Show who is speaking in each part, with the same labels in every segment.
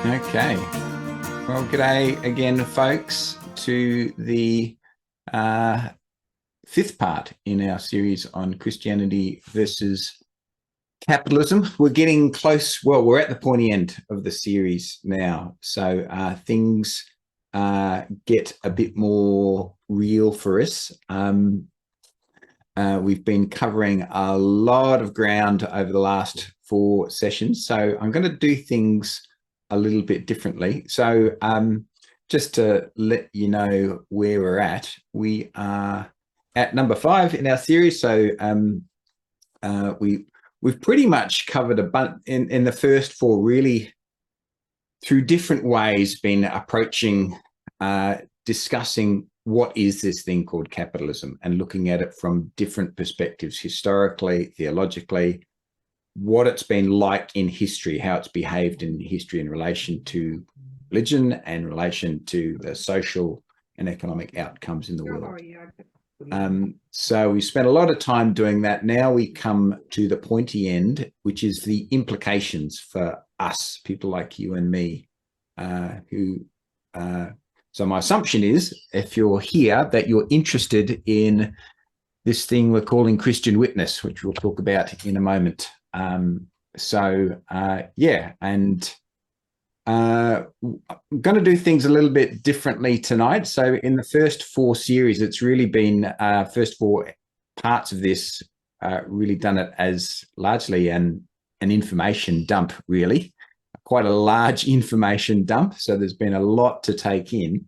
Speaker 1: Okay. Well, g'day again, folks, to the fifth part in our series on Christianity versus capitalism. We're getting close. Well, we're at the pointy end of the series now. So things get a bit more real for us. We've been covering a lot of ground over the last 4 sessions. So I'm going to do things a little bit differently. So just to let you know where we're at, we are at number 5 in our series. So we've pretty much covered a bunch in the first 4, really through different ways, been approaching discussing what is this thing called capitalism and looking at it from different perspectives, historically, theologically, what it's been like in history, how it's behaved in history in relation to religion and in relation to the social and economic outcomes in the world. So we spent a lot of time doing that. Now we come to the pointy end, which is the implications for us, people like you and me, so my assumption is, if you're here, that you're interested in this thing we're calling Christian witness, which we'll talk about in a moment. I'm going to do things a little bit differently tonight. So in the first 4 series, it's really been first 4 parts of this really done it as largely an information dump, really. Quite a large information dump. So there's been a lot to take in.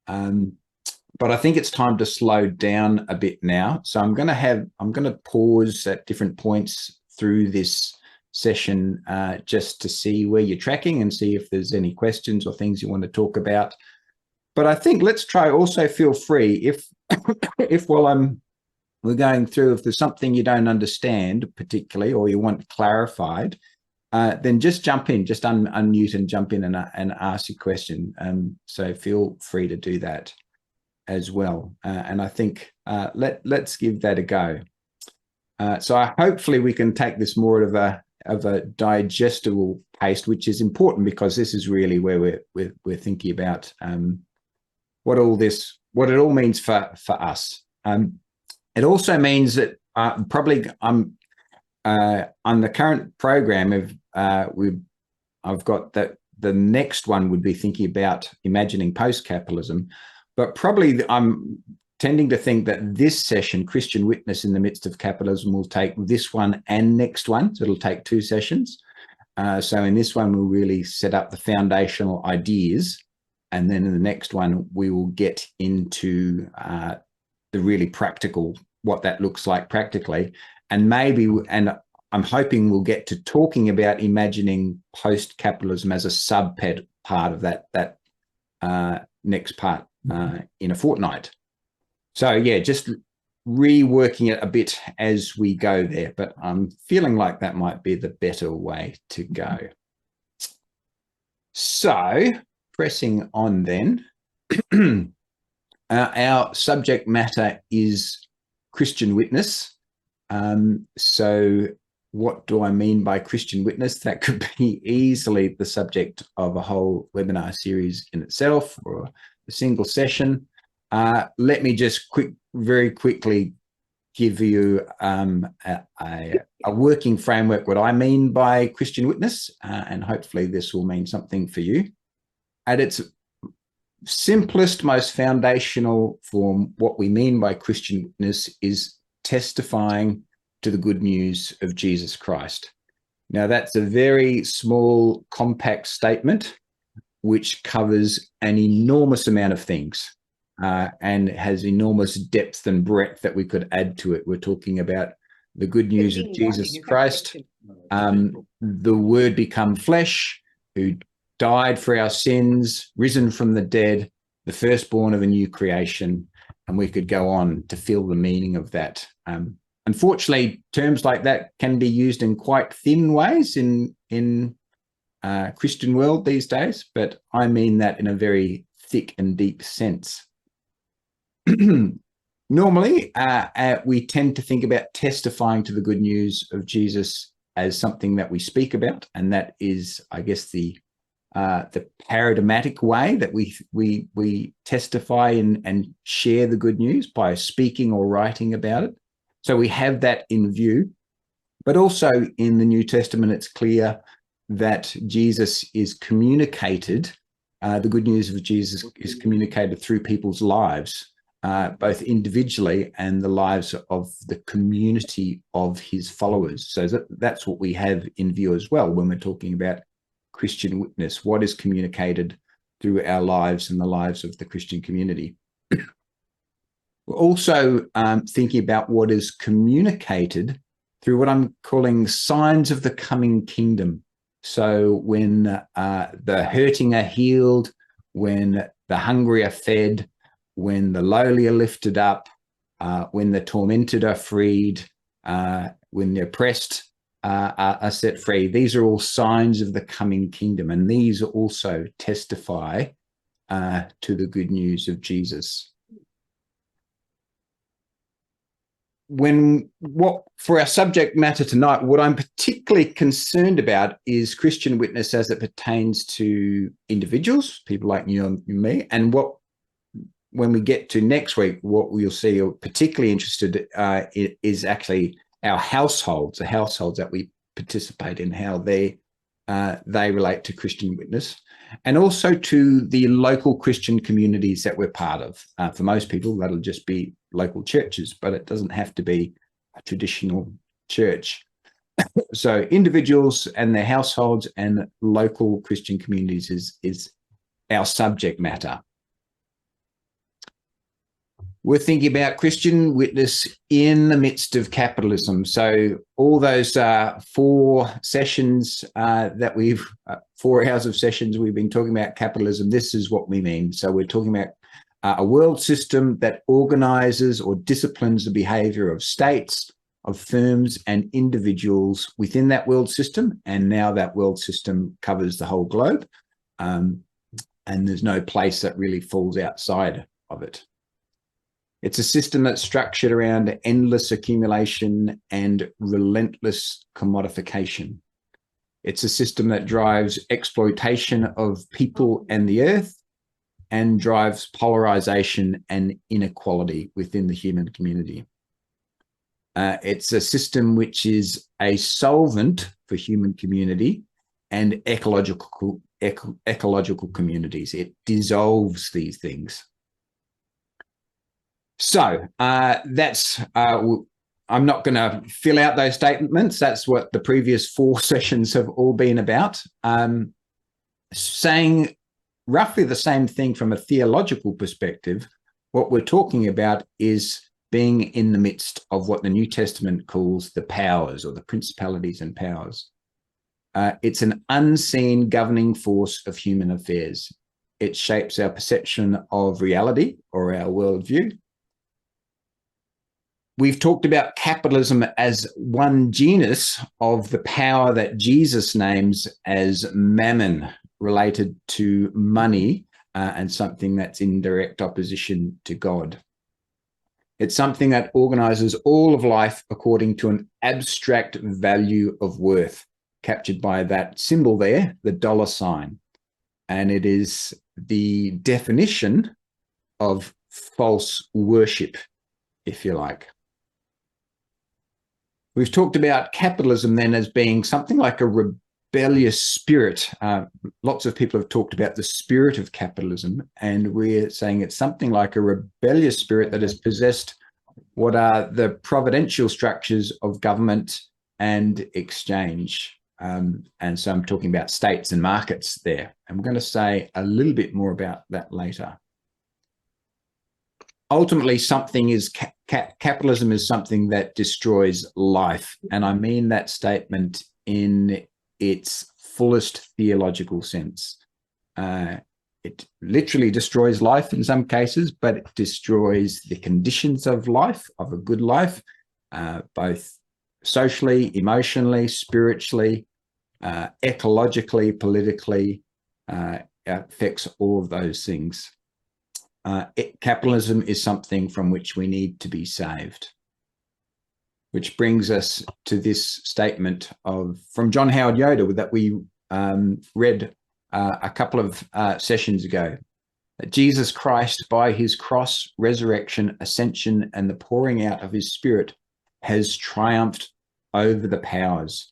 Speaker 1: But I think it's time to slow down a bit now. So I'm going to pause at different points through this session just to see where you're tracking and see if there's any questions or things you want to talk about. But I think let's try, also feel free if while we're going through, if there's something you don't understand particularly or you want clarified, then just jump in, just unmute and jump in and ask your question. So feel free to do that as well. And I think let's give that a go. So hopefully we can take this more of a digestible pace, which is important because this is really where we're thinking about what it all means for us. It also means that probably on the current program I've got that the next one would be thinking about imagining post-capitalism, but probably I'm tending to think that this session, Christian Witness in the Midst of Capitalism, will take this one and next one. So it'll take 2 sessions. So in this one, we'll really set up the foundational ideas. And then in the next one, we will get into the really practical, what that looks like practically. And I'm hoping we'll get to talking about imagining post-capitalism as a part of that next part in a fortnight. So yeah, just reworking it a bit as we go there, but I'm feeling like that might be the better way to go. So pressing on then, our subject matter is Christian witness. So what do I mean by Christian witness? That could be easily the subject of a whole webinar series in itself or a single session. Let me just very quickly give you a working framework, what I mean by Christian witness, and hopefully this will mean something for you. At its simplest, most foundational form, what we mean by Christian witness is testifying to the good news of Jesus Christ. Now, that's a very small, compact statement which covers an enormous amount of things and has enormous depth and breadth that we could add to it. We're talking about the good news of Jesus Christ, the Word become flesh, who died for our sins, risen from the dead, the firstborn of a new creation, and we could go on to feel the meaning of that. Unfortunately, terms like that can be used in quite thin ways in Christian world these days, but I mean that in a very thick and deep sense. Normally, we tend to think about testifying to the good news of Jesus as something that we speak about, and that is, I guess, the the paradigmatic way that we testify and share the good news by speaking or writing about it. So we have that in view. But also in the New Testament, it's clear that Jesus is communicated, the good news of Jesus is communicated through people's lives, both individually and the lives of the community of his followers. So that's what we have in view as well when we're talking about Christian witness. What is communicated through our lives and the lives of the Christian community? We're also thinking about what is communicated through what I'm calling signs of the coming kingdom. So when the hurting are healed, when the hungry are fed, when the lowly are lifted up, when the tormented are freed, when the oppressed are set free. These are all signs of the coming kingdom, and these also testify to the good news of Jesus. For our subject matter tonight, what I'm particularly concerned about is Christian witness as it pertains to individuals, people like you and me, and when we get to next week, what we'll see, or particularly interested is actually our households, the households that we participate in, how they relate to Christian witness, and also to the local Christian communities that we're part of. For most people, that'll just be local churches, but it doesn't have to be a traditional church. So individuals and their households and local Christian communities is our subject matter. We're thinking about Christian witness in the midst of capitalism. So all those 4 sessions 4 hours of sessions we've been talking about capitalism, this is what we mean. So we're talking about a world system that organizes or disciplines the behavior of states, of firms and individuals within that world system. And now that world system covers the whole globe. And there's no place that really falls outside of it. It's a system that's structured around endless accumulation and relentless commodification. It's a system that drives exploitation of people and the earth and drives polarization and inequality within the human community. It's a system which is a solvent for human community and ecological communities. It dissolves these things. So that's, I'm not going to fill out those statements. That's what the previous 4 sessions have all been about. Saying roughly the same thing from a theological perspective, what we're talking about is being in the midst of what the New Testament calls the powers or the principalities and powers. It's an unseen governing force of human affairs. It shapes our perception of reality or our worldview. We've talked about capitalism as one genus of the power that Jesus names as mammon, related to money, and something that's in direct opposition to God. It's something that organizes all of life according to an abstract value of worth, captured by that symbol there, the $sign. And it is the definition of false worship, if you like. We've talked about capitalism then as being something like a rebellious spirit. Lots of people have talked about the spirit of capitalism, and we're saying it's something like a rebellious spirit that has possessed what are the providential structures of government and exchange. And so I'm talking about states and markets there. I'm going to say a little bit more about that later. Ultimately, something is capitalism is something that destroys life. And I mean that statement in its fullest theological sense. It literally destroys life in some cases, but it destroys the conditions of life, of a good life, both socially, emotionally, spiritually, ecologically, politically, affects all of those things. Capitalism is something from which we need to be saved. Which brings us to this statement from John Howard Yoder that we read a couple of sessions ago, that Jesus Christ, by his cross, resurrection, ascension, and the pouring out of his Spirit, has triumphed over the powers.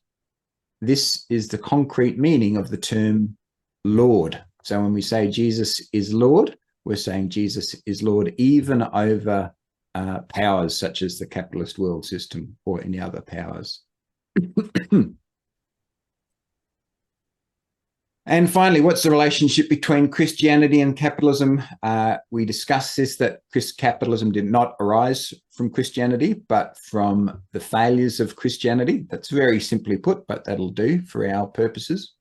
Speaker 1: This is the concrete meaning of the term Lord. So when we say Jesus is Lord, we're saying Jesus is Lord even over powers such as the capitalist world system or any other powers. And finally, what's the relationship between Christianity and capitalism? We discussed this, that capitalism did not arise from Christianity, but from the failures of Christianity. That's very simply put, but that'll do for our purposes.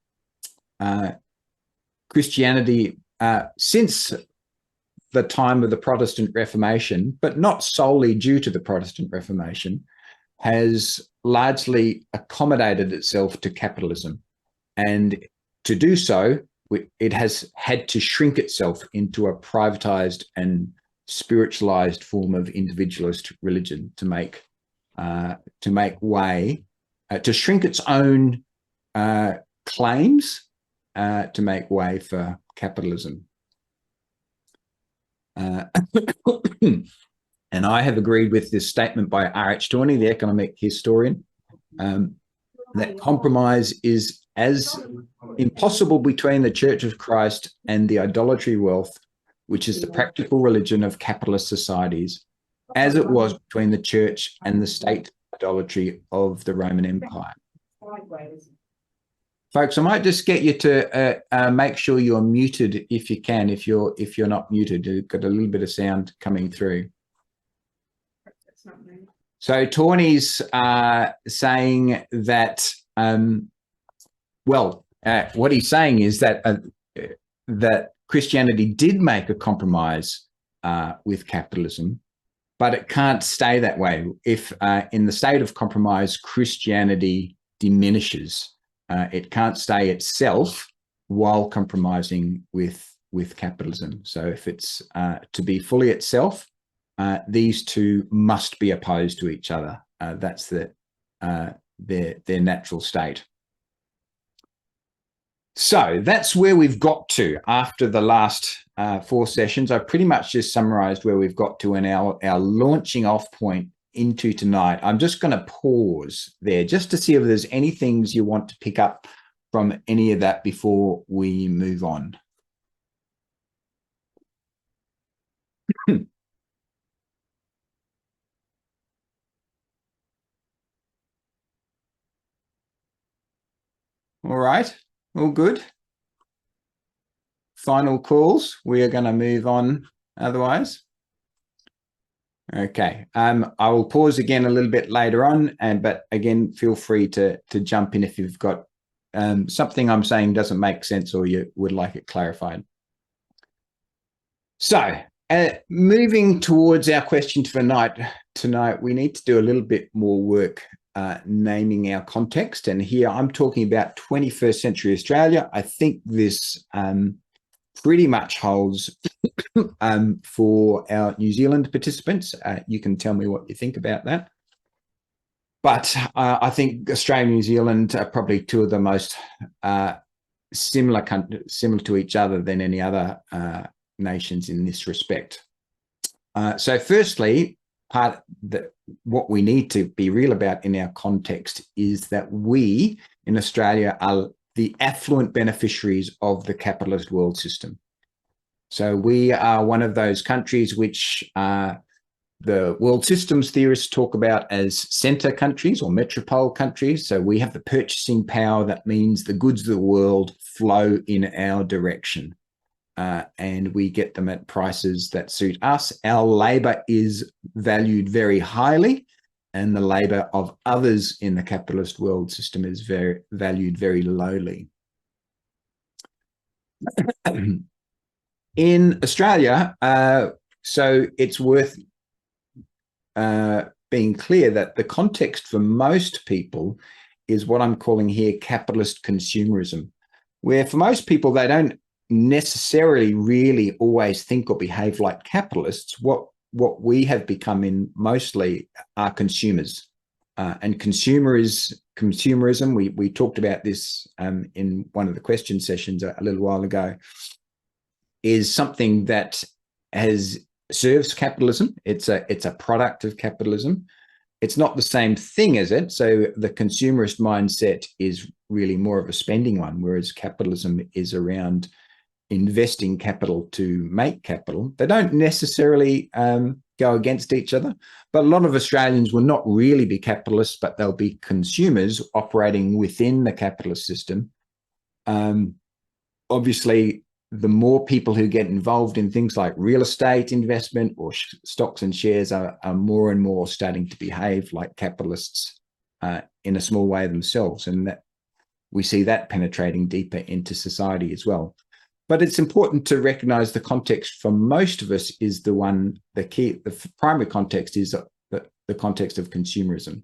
Speaker 1: Christianity, since the time of the Protestant Reformation, but not solely due to the Protestant Reformation, has largely accommodated itself to capitalism. And to do so, it has had to shrink itself into a privatized and spiritualized form of individualist religion to make way, to shrink its own claims, to make way for capitalism. And I have agreed with this statement by R.H. Tawney, the economic historian, that compromise is as impossible between the Church of Christ and the idolatry wealth, which is the practical religion of capitalist societies, as it was between the Church and the state idolatry of the Roman Empire. Folks, I might just get you to make sure you're muted if you can. If you're not muted, you've got a little bit of sound coming through. So Tawney's saying that, what he's saying is that that Christianity did make a compromise with capitalism, but it can't stay that way. If in the state of compromise, Christianity diminishes, it can't stay itself while compromising with capitalism. So if it's to be fully itself, these two must be opposed to each other. That's their natural state. So that's where we've got to after the last 4 sessions. I pretty much just summarized where we've got to in our launching off point into tonight. I'm just going to pause there just to see if there's any things you want to pick up from any of that before we move on. All right, all good. Final calls. We are going to move on otherwise. Okay, I will pause again a little bit later on, but again, feel free to jump in if you've got something I'm saying doesn't make sense or you would like it clarified. So, moving towards our question for tonight, we need to do a little bit more work naming our context. And here I'm talking about 21st century Australia. I think this pretty much holds for our New Zealand participants. You can tell me what you think about that. But I think Australia and New Zealand are probably two of the most similar to each other than any other nations in this respect. So firstly, what we need to be real about in our context is that we in Australia are the affluent beneficiaries of the capitalist world system. So we are one of those countries which the world systems theorists talk about as centre countries or metropole countries. So we have the purchasing power that means the goods of the world flow in our direction. And we get them at prices that suit us. Our labour is valued very highly, and the labour of others in the capitalist world system is valued very lowly. In Australia, so it's worth being clear that the context for most people is what I'm calling here capitalist consumerism, where for most people, they don't necessarily really always think or behave like capitalists. What we have become in mostly are consumers. And consumerism, we talked about this in one of the question sessions a little while ago, is something that serves capitalism. It's a product of capitalism. It's not the same thing as it. So the consumerist mindset is really more of a spending one, whereas capitalism is around investing capital to make capital. They don't necessarily go against each other, but a lot of Australians will not really be capitalists, but they'll be consumers operating within the capitalist system. Obviously, the more people who get involved in things like real estate investment or stocks and shares are more and more starting to behave like capitalists in a small way themselves. And that we see that penetrating deeper into society as well. But it's important to recognize the context for most of us is the primary context is the context of consumerism.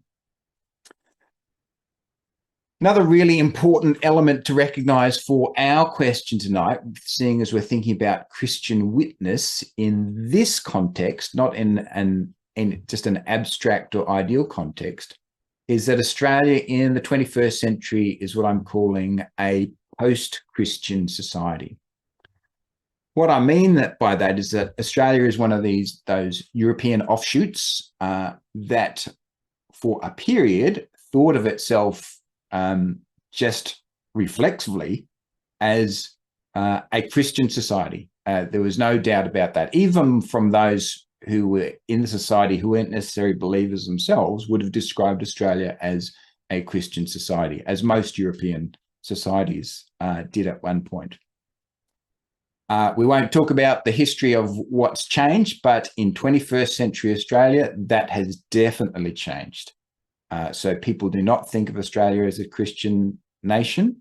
Speaker 1: Another really important element to recognize for our question tonight, seeing as we're thinking about Christian witness in this context, not in just an abstract or ideal context, is that Australia in the 21st century is what I'm calling a post-Christian society. What I mean by that is that Australia is one of those European offshoots that for a period thought of itself just reflexively as a Christian society. There was no doubt about that. Even from those who were in the society who weren't necessarily believers themselves would have described Australia as a Christian society, as most European societies did at one point. We won't talk about the history of what's changed, but in 21st century Australia, that has definitely changed. So people do not think of Australia as a Christian nation,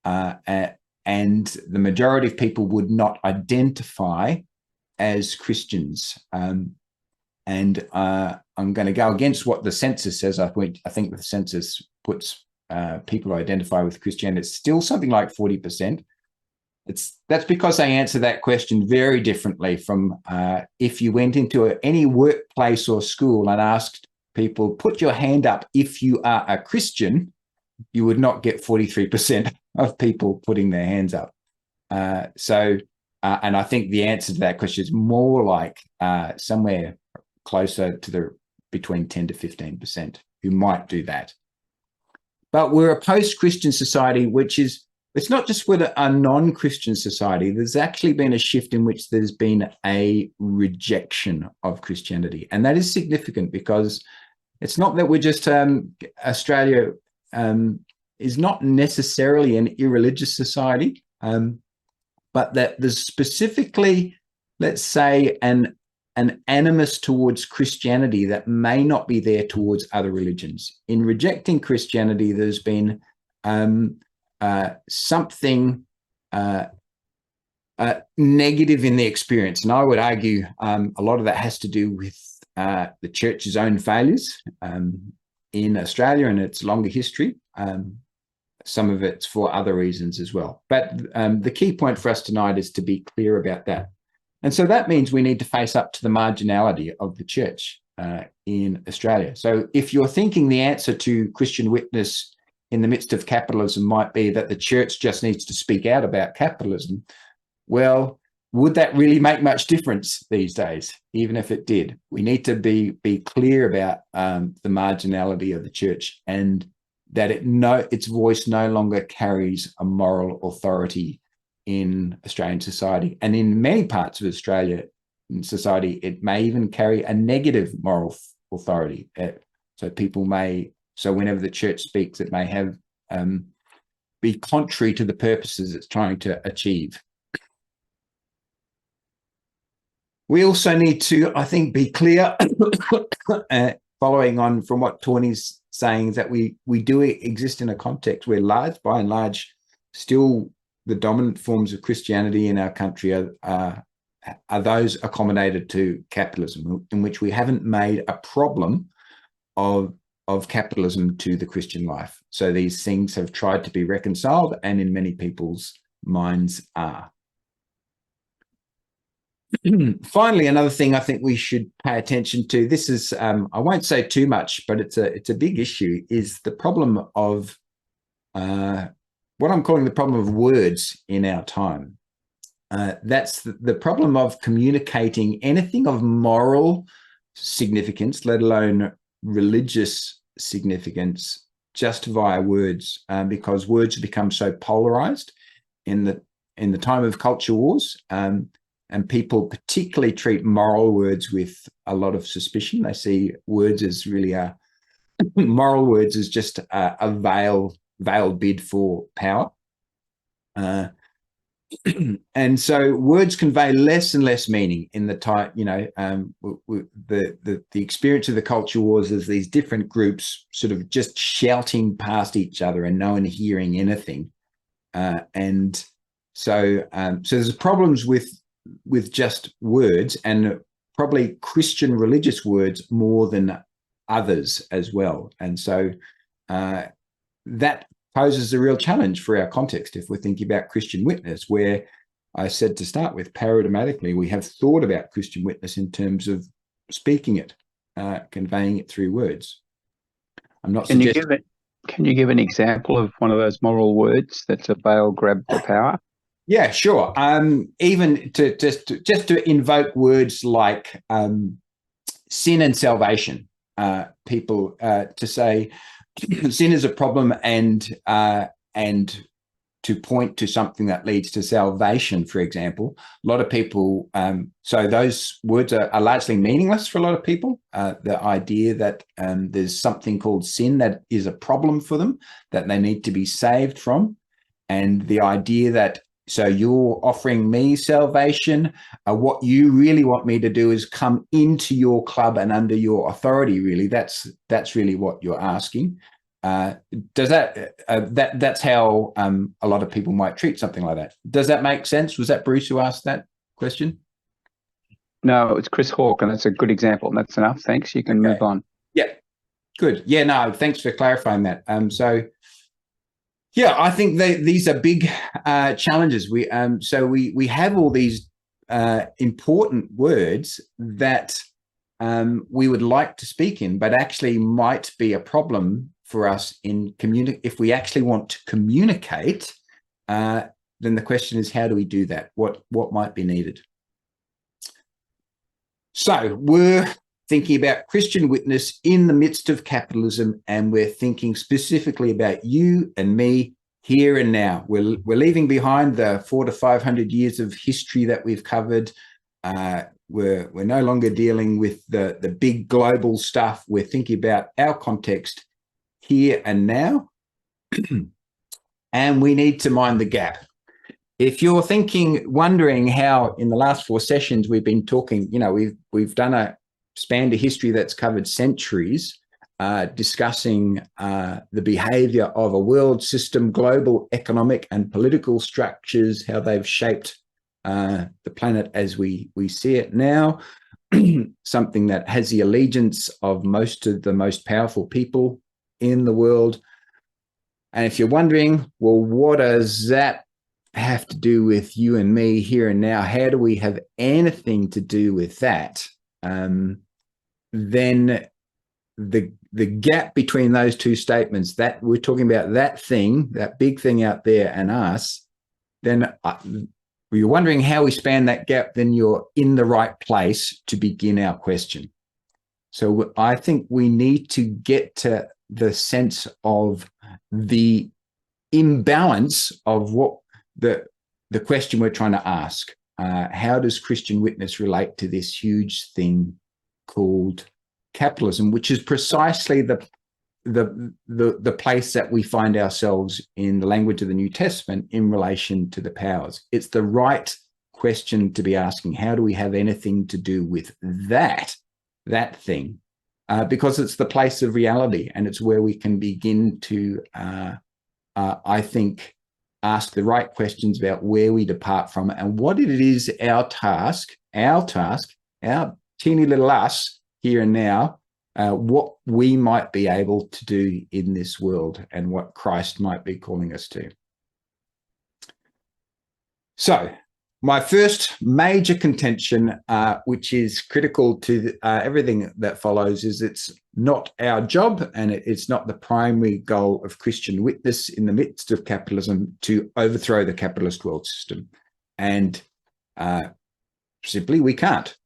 Speaker 1: and the majority of people would not identify as Christians. And I'm going to go against what the census says. I think the census puts people who identify with Christianity, it's still something like 40%. That's because they answer that question very differently from if you went into any workplace or school and asked people, put your hand up if you are a Christian, you would not get 43% of people putting their hands up. And I think the answer to that question is more like somewhere closer to between 10 to 15% who might do that. But we're a post-Christian society, which is, it's not just with a non-Christian society. There's actually been a shift in which there's been a rejection of Christianity. And that is significant because it's not that we're just, Australia is not necessarily an irreligious society, but that there's specifically, let's say, an animus towards Christianity that may not be there towards other religions. In rejecting Christianity, there's been something negative in the experience. And I would argue a lot of that has to do with the church's own failures in Australia and its longer history. Some of it's for other reasons as well. But the key point for us tonight is to be clear about that. And so that means we need to face up to the marginality of the church in Australia. So if you're thinking the answer to Christian witness in the midst of capitalism might be that the church just needs to speak out about capitalism, well, would that really make much difference these days? Even if it did, we need to be clear about the marginality of the church and that its voice no longer carries a moral authority in Australian society. And in many parts of Australia in society, it may even carry a negative moral authority. So whenever the church speaks, it may have be contrary to the purposes it's trying to achieve. We also need to, I think, be clear, following on from what Tawny's saying, that we do exist in a context where by and large, still the dominant forms of Christianity in our country are those accommodated to capitalism, in which we haven't made a problem of capitalism to the Christian life. So these things have tried to be reconciled and in many people's minds are. Finally, another thing I think we should pay attention to, this is, I won't say too much, but it's a big issue, is the problem of what I'm calling the problem of words in our time. That's the problem of communicating anything of moral significance, let alone religious significance, just via words, because words have become so polarized in the time of culture wars. And people particularly treat moral words with a lot of suspicion. They see words as really moral words as just a veiled bid for power. And so words convey less and less meaning in the time, the experience of the culture wars is these different groups sort of just shouting past each other and no one hearing anything. And so there's problems with just words, and probably Christian religious words more than others as well. And so that poses a real challenge for our context if we're thinking about Christian witness, where I said to start with, paradigmatically, we have thought about Christian witness in terms of speaking it, conveying it through words. I'm not suggesting...
Speaker 2: Can you give an example of one of those moral words that's a veil grab for power?
Speaker 1: Yeah, sure. Even to just to invoke words like sin and salvation, people to say sin is a problem, and to point to something that leads to salvation, for example. A lot of people, so those words are largely meaningless for a lot of people. The idea that there's something called sin that is a problem for them, that they need to be saved from, and the idea that, so you're offering me salvation. What you really want me to do is come into your club and under your authority. Really, that's really what you're asking. Does that's how a lot of people might treat something like that? Does that make sense? Was that Bruce who asked that question?
Speaker 2: No, it's Chris Hawke, and that's a good example. And that's enough. Thanks. You can move on.
Speaker 1: Yeah, good. Yeah, no, thanks for clarifying that. So. Yeah, I think these are big challenges. We have all these important words that we would like to speak in, but actually might be a problem for us in if we actually want to communicate. Then the question is, how do we do that? What might be needed? So we're thinking about Christian witness in the midst of capitalism, and we're thinking specifically about you and me here and now. We're leaving behind the 400 to 500 years of history that we've covered. We're no longer dealing with the big global stuff. We're thinking about our context here and now, and we need to mind the gap. If you're wondering how in the last 4 sessions we've been talking, we've spanned a history that's covered centuries, discussing the behavior of a world system, global economic and political structures, how they've shaped the planet as we see it now, something that has the allegiance of most of the most powerful people in the world. And if you're wondering, well, what does that have to do with you and me here and now? How do we have anything to do with that? Then the gap between those two statements, that we're talking about that thing, that big thing out there, and us, then you're wondering how we span that gap, then you're in the right place to begin our question. So I think we need to get to the sense of the imbalance of what the question we're trying to ask. How does Christian witness relate to this huge thing called capitalism, which is precisely the place that we find ourselves in the language of the New Testament in relation to the powers? It's the right question to be asking. How do we have anything to do with that thing? Because it's the place of reality, and it's where we can begin to, I think, ask the right questions about where we depart from and what it is our task, our teeny little us here and now, what we might be able to do in this world and what Christ might be calling us to. So my first major contention, which is critical to everything that follows, is it's not our job and it's not the primary goal of Christian witness in the midst of capitalism to overthrow the capitalist world system. And simply, we can't.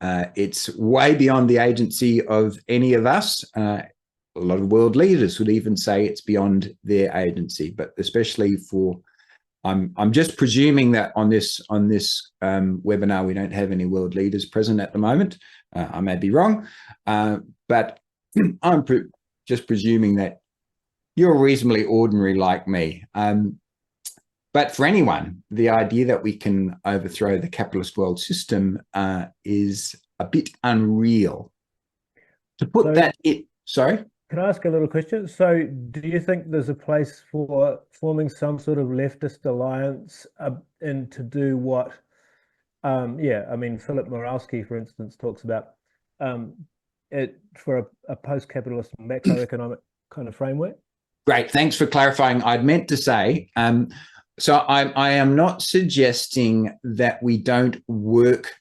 Speaker 1: It's way beyond the agency of any of us. A lot of world leaders would even say it's beyond their agency, but especially for I'm just presuming that on this webinar we don't have any world leaders present at the moment. I may be wrong, but I'm just presuming that you're reasonably ordinary like me. But for anyone, the idea that we can overthrow the capitalist world system is a bit unreal. To put sorry?
Speaker 3: Can I ask a little question? So do you think there's a place for forming some sort of leftist alliance and to do what, I mean, Philip Moralski, for instance, talks about it for a post-capitalist macroeconomic kind of framework?
Speaker 1: Great, thanks for clarifying. I'd meant to say, so I am not suggesting that we don't work.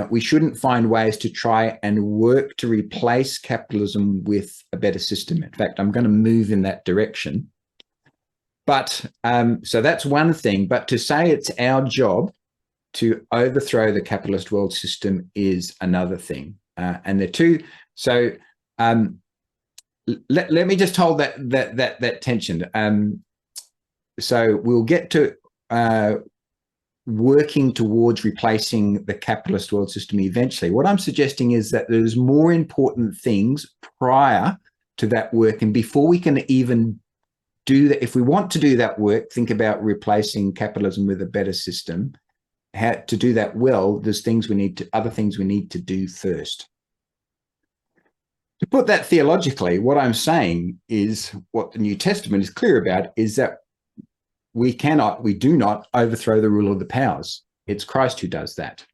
Speaker 1: We shouldn't find ways to try and work to replace capitalism with a better system. In fact, I'm going to move in that direction. But so that's one thing. But to say it's our job to overthrow the capitalist world system is another thing. And the two. So let me just hold that tension. So we'll get to working towards replacing the capitalist world system eventually. What I'm suggesting is that there's more important things prior to that work, and before we can even do that, if we want to do that work, think about replacing capitalism with a better system. How to do that well, there's other things we need to do first. To put that theologically, what I'm saying is what the New Testament is clear about is that we do not overthrow the rule of the powers. It's Christ who does that.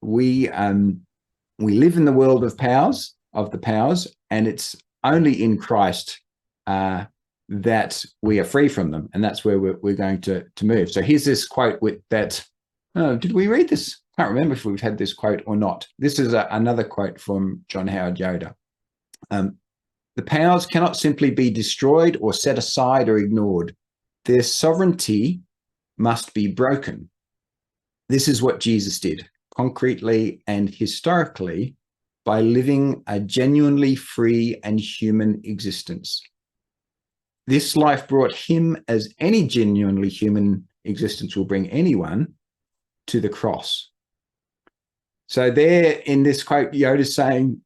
Speaker 1: We live in the world of the powers, and it's only in Christ that we are free from them, and that's where we're going to move. So here's this quote with that. Did we read this? I can't remember if we've had this quote or not. This is another quote from John Howard Yoder. The powers cannot simply be destroyed or set aside or ignored. Their sovereignty must be broken. This is what Jesus did, concretely and historically, by living a genuinely free and human existence. This life brought him, as any genuinely human existence will bring anyone, to the cross. So there in this quote, Yoda's saying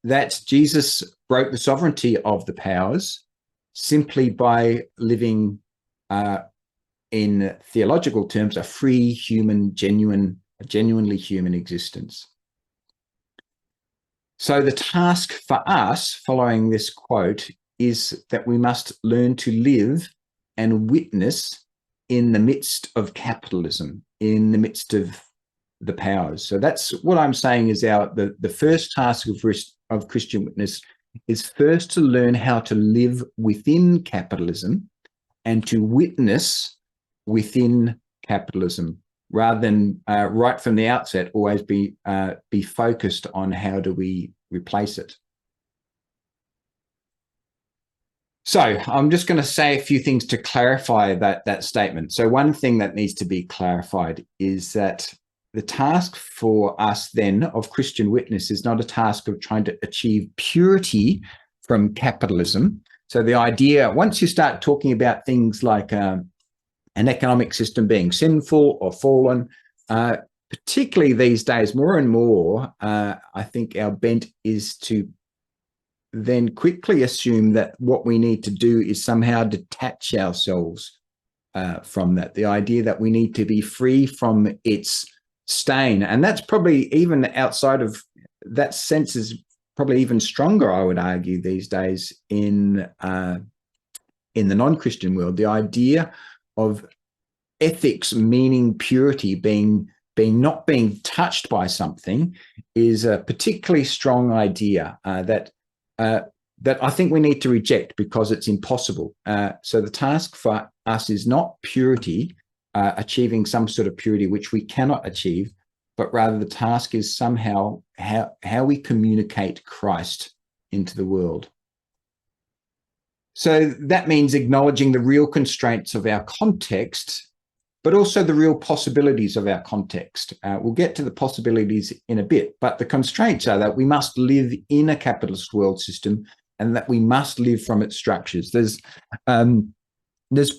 Speaker 1: that Jesus broke the sovereignty of the powers simply by living, in theological terms, a free human, genuinely human existence. So the task for us, following this quote, is that we must learn to live and witness in the midst of capitalism, in the midst of the powers. So that's what I'm saying is the first task of Christian witness is first to learn how to live within capitalism and to witness within capitalism, rather than right from the outset always be focused on how do we replace it. So I'm just going to say a few things to clarify that statement. So one thing that needs to be clarified is that the task for us then of Christian witness is not a task of trying to achieve purity from capitalism. So the idea, once you start talking about things like an economic system being sinful or fallen, particularly these days, more and more, I think our bent is to then quickly assume that what we need to do is somehow detach ourselves from that. The idea that we need to be free from its stain, and that's probably even outside of that sense is probably even stronger, I would argue, these days in the non-Christian world. The idea of ethics meaning purity, being not being touched by something, is a particularly strong idea that that I think we need to reject because it's impossible. So the task for us is not purity, achieving some sort of purity which we cannot achieve, but rather the task is somehow how we communicate Christ into the world. So that means acknowledging the real constraints of our context, but also the real possibilities of our context. We'll get to the possibilities in a bit, but the constraints are that we must live in a capitalist world system and that we must live from its structures. There's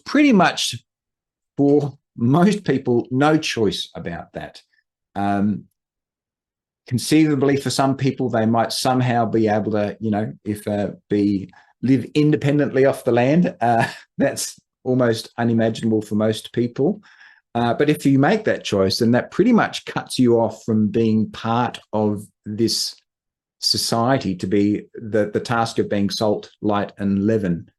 Speaker 1: pretty much, for most people, no choice about that. Conceivably, for some people, they might somehow be able to, live independently off the land. That's almost unimaginable for most people. But if you make that choice, then that pretty much cuts you off from being part of this society, to be the task of being salt, light, and leaven.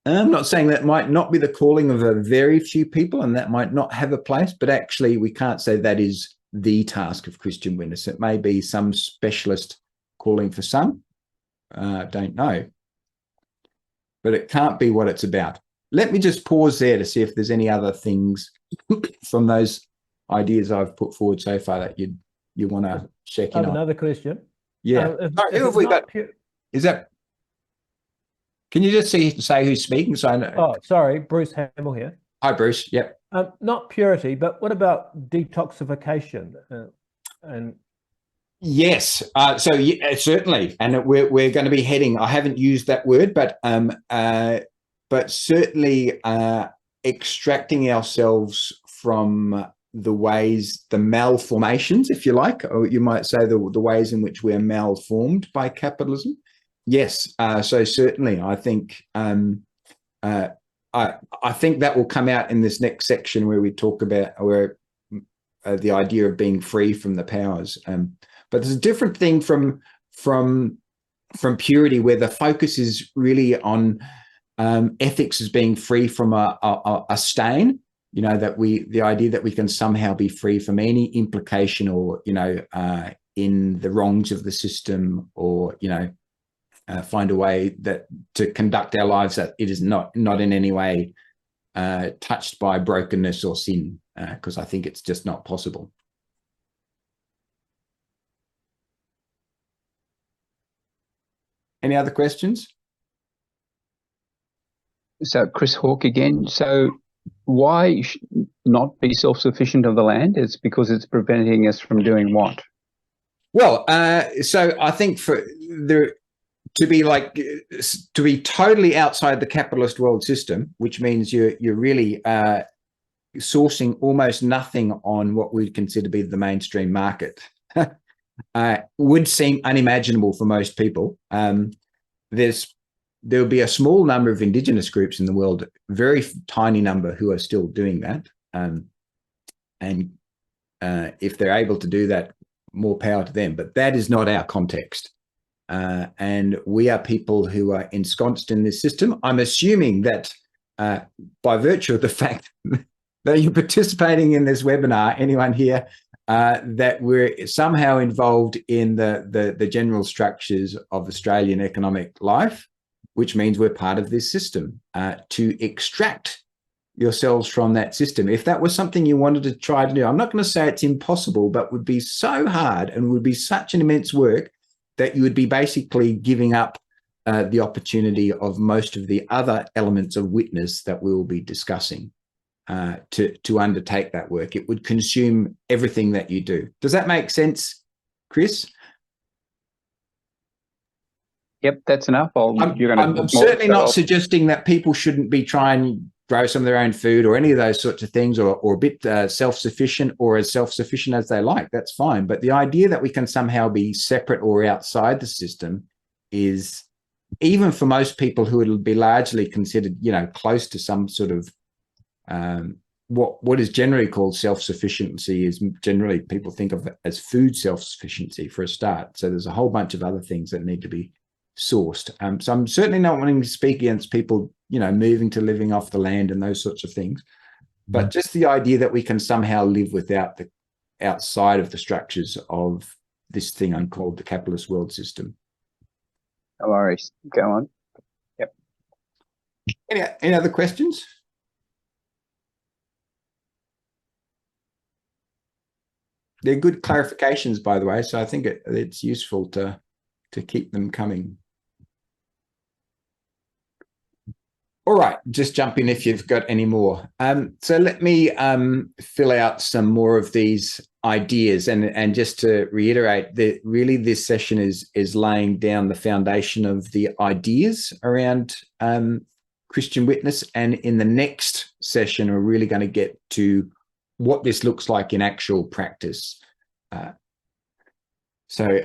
Speaker 1: I'm not saying that might not be the calling of a very few people, and that might not have a place, but actually we can't say that is the task of Christian witness. It may be some specialist calling for some. Don't know. But it can't be what it's about. Let me just pause there to see if there's any other things from those ideas I've put forward so far that you want to check in on.
Speaker 3: Another question.
Speaker 1: Yeah. Who have we got? Is that? Can you just say who's speaking? So I know.
Speaker 3: Oh, sorry, Bruce Hamill here.
Speaker 1: Hi, Bruce. Yep.
Speaker 3: Not purity, but what about detoxification? And
Speaker 1: yes, so yeah, certainly, and we're going to be heading. I haven't used that word, but certainly extracting ourselves from the ways, the malformations, if you like, or you might say the ways in which we're malformed by capitalism. Yes, so certainly, I think I think that will come out in this next section where we talk about the idea of being free from the powers. But there's a different thing from purity, where the focus is really on ethics as being free from a stain. That the idea that we can somehow be free from any implication or in the wrongs of the system, or find a way that to conduct our lives that it is not in any way touched by brokenness or sin, because I think it's just not possible. Any other questions?
Speaker 2: So Chris Hawke again. So why not be self-sufficient of the land? It's because it's preventing us from doing what?
Speaker 1: Well, so I think to be totally outside the capitalist world system, which means you're really sourcing almost nothing on what we'd consider to be the mainstream market, would seem unimaginable for most people. There'll be a small number of indigenous groups in the world, very tiny number, who are still doing that. And if they're able to do that, more power to them. But that is not our context. And we are people who are ensconced in this system. I'm assuming that by virtue of the fact that you're participating in this webinar, anyone here, that we're somehow involved in the general structures of Australian economic life, which means we're part of this system. To extract yourselves from that system, if that was something you wanted to try to do, I'm not going to say it's impossible, but would be so hard and would be such an immense work that you would be basically giving up the opportunity of most of the other elements of witness that we will be discussing to undertake that work. It would consume everything that you do. Does that make sense, Chris?
Speaker 2: Yep, that's enough.
Speaker 1: I'm certainly not suggesting that people shouldn't be trying to grow some of their own food or any of those sorts of things, or a bit self-sufficient, or as self-sufficient as they like. That's fine. But the idea that we can somehow be separate or outside the system is, even for most people who would be largely considered, close to some sort of what is generally called self-sufficiency, is generally people think of it as food self-sufficiency for a start. So there's a whole bunch of other things that need to be sourced. So I'm certainly not wanting to speak against people, moving to living off the land and those sorts of things, but just the idea that we can somehow live outside of the structures of this thing uncalled the capitalist world system.
Speaker 2: No worries. Go on. Yep.
Speaker 1: Any other questions? They're good clarifications, by the way, so I think it's useful to keep them coming. All right, just jump in if you've got any more. So let me fill out some more of these ideas, and just to reiterate that really this session is laying down the foundation of the ideas around Christian witness, and in the next session we're really going to get to what this looks like in actual practice. So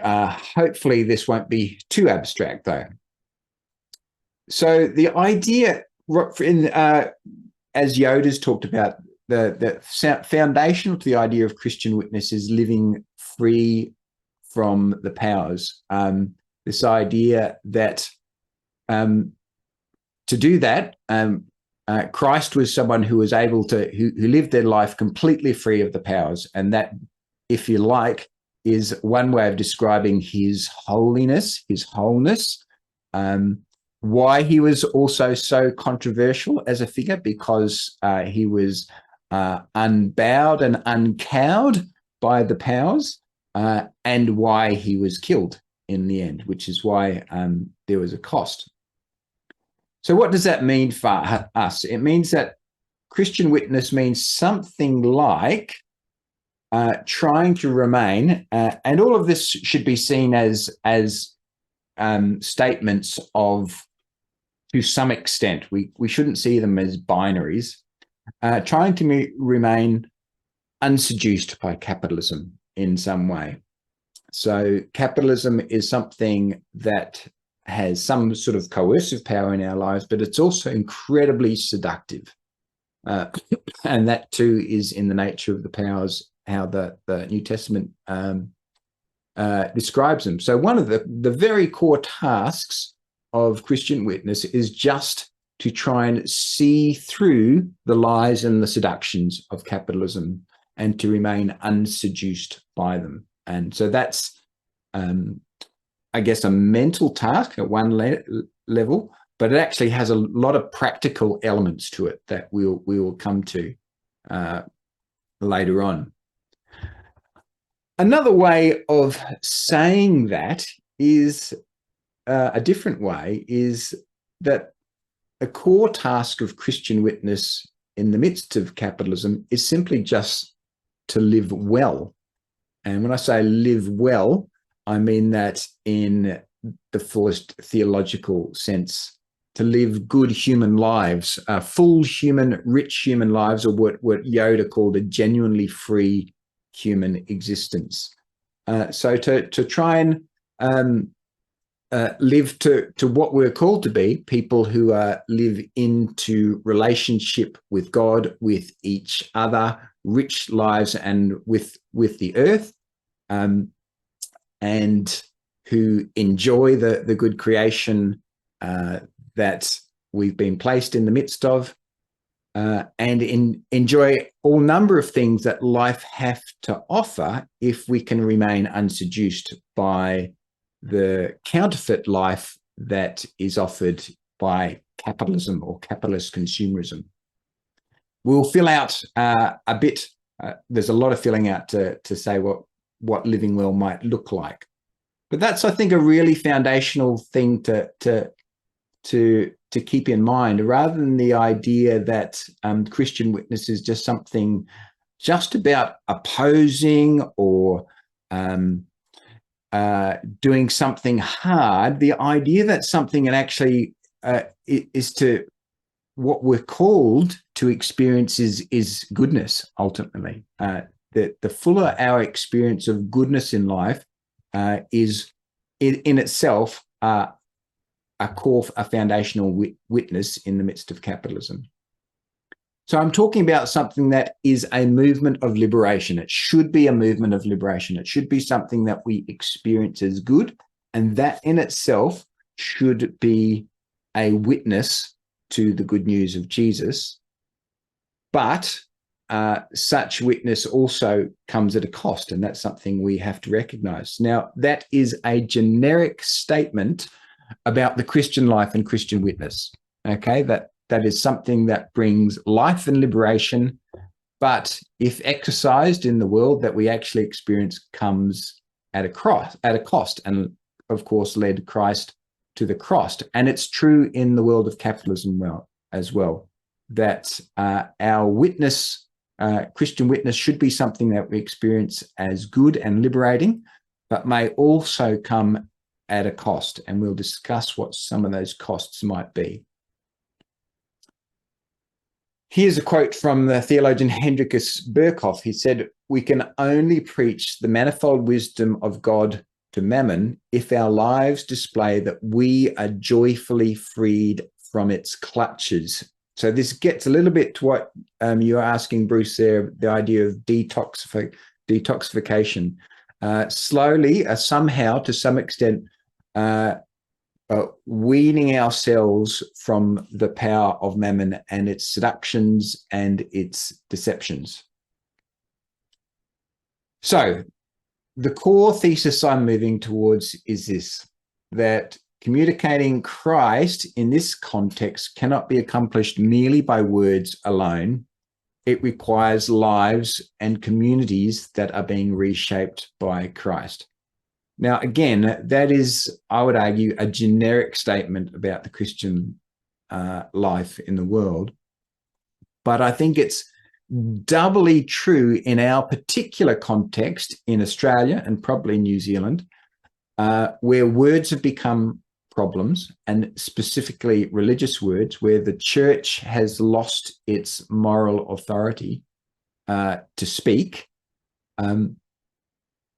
Speaker 1: hopefully this won't be too abstract though. So the idea, as Yoda's talked about, the foundation to the idea of Christian witness is living free from the powers. This idea that to do that, Christ was someone who was able to, who lived their life completely free of the powers. And that, if you like, is one way of describing his holiness, his wholeness. Why he was also so controversial as a figure, because he was unbowed and uncowed by the powers, and why he was killed in the end, which is why there was a cost. So what does that mean for us? It means that Christian witness means something like trying to remain, and all of this should be seen as statements of, to some extent, we shouldn't see them as binaries, trying to remain unseduced by capitalism in some way. So capitalism is something that has some sort of coercive power in our lives, but it's also incredibly seductive. And that too is in the nature of the powers, how the New Testament describes them. So one of the very core tasks of Christian witness is just to try and see through the lies and the seductions of capitalism and to remain unseduced by them. And so that's, I guess, a mental task at one level, but it actually has a lot of practical elements to it that we will come to later on. Another way of saying that is a different way, is that a core task of Christian witness in the midst of capitalism is simply just to live well. And when I say live well, I mean that in the fullest theological sense, to live good human lives, full human, rich human lives, or what Yoda called a genuinely free human existence. So to try and live to what we're called to be, people who live into relationship with God, with each other, rich lives, and with the earth, and who enjoy the good creation that we've been placed in the midst of, and enjoy all number of things that life have to offer if we can remain unseduced by the counterfeit life that is offered by capitalism or capitalist consumerism. We'll fill out a bit. There's a lot of filling out to say what living well might look like. But that's, I think, a really foundational thing to keep in mind, rather than the idea that Christian witness is just something just about opposing or doing something hard. The idea that something actually is to what we're called to experience is goodness, ultimately. The fuller our experience of goodness in life is in itself a foundational witness in the midst of capitalism. So I'm talking about something that is a movement of liberation. It should be a movement of liberation. It should be something that we experience as good, and that in itself should be a witness to the good news of Jesus. But such witness also comes at a cost, and that's something we have to recognize. Now, that is a generic statement about the Christian life and Christian witness. Okay, that is something that brings life and liberation, but if exercised in the world that we actually experience, comes at a cost, and of course led Christ to the cross. And it's true in the world of capitalism as well, that our witness, Christian witness, should be something that we experience as good and liberating, but may also come at a cost. And we'll discuss what some of those costs might be. Here's a quote from the theologian Hendrikus Berkhoff. He said, "We can only preach the manifold wisdom of God to mammon if our lives display that we are joyfully freed from its clutches." So this gets a little bit to what you were asking, Bruce, there, the idea of detoxification. Slowly, somehow, to some extent, weaning ourselves from the power of mammon and its seductions and its deceptions. So the core thesis I'm moving towards is this, that communicating Christ in this context cannot be accomplished merely by words alone. It requires lives and communities that are being reshaped by Christ. Now, again, that is, I would argue, a generic statement about the Christian life in the world. But I think it's doubly true in our particular context in Australia and probably New Zealand, where words have become problems, and specifically religious words, where the church has lost its moral authority to speak.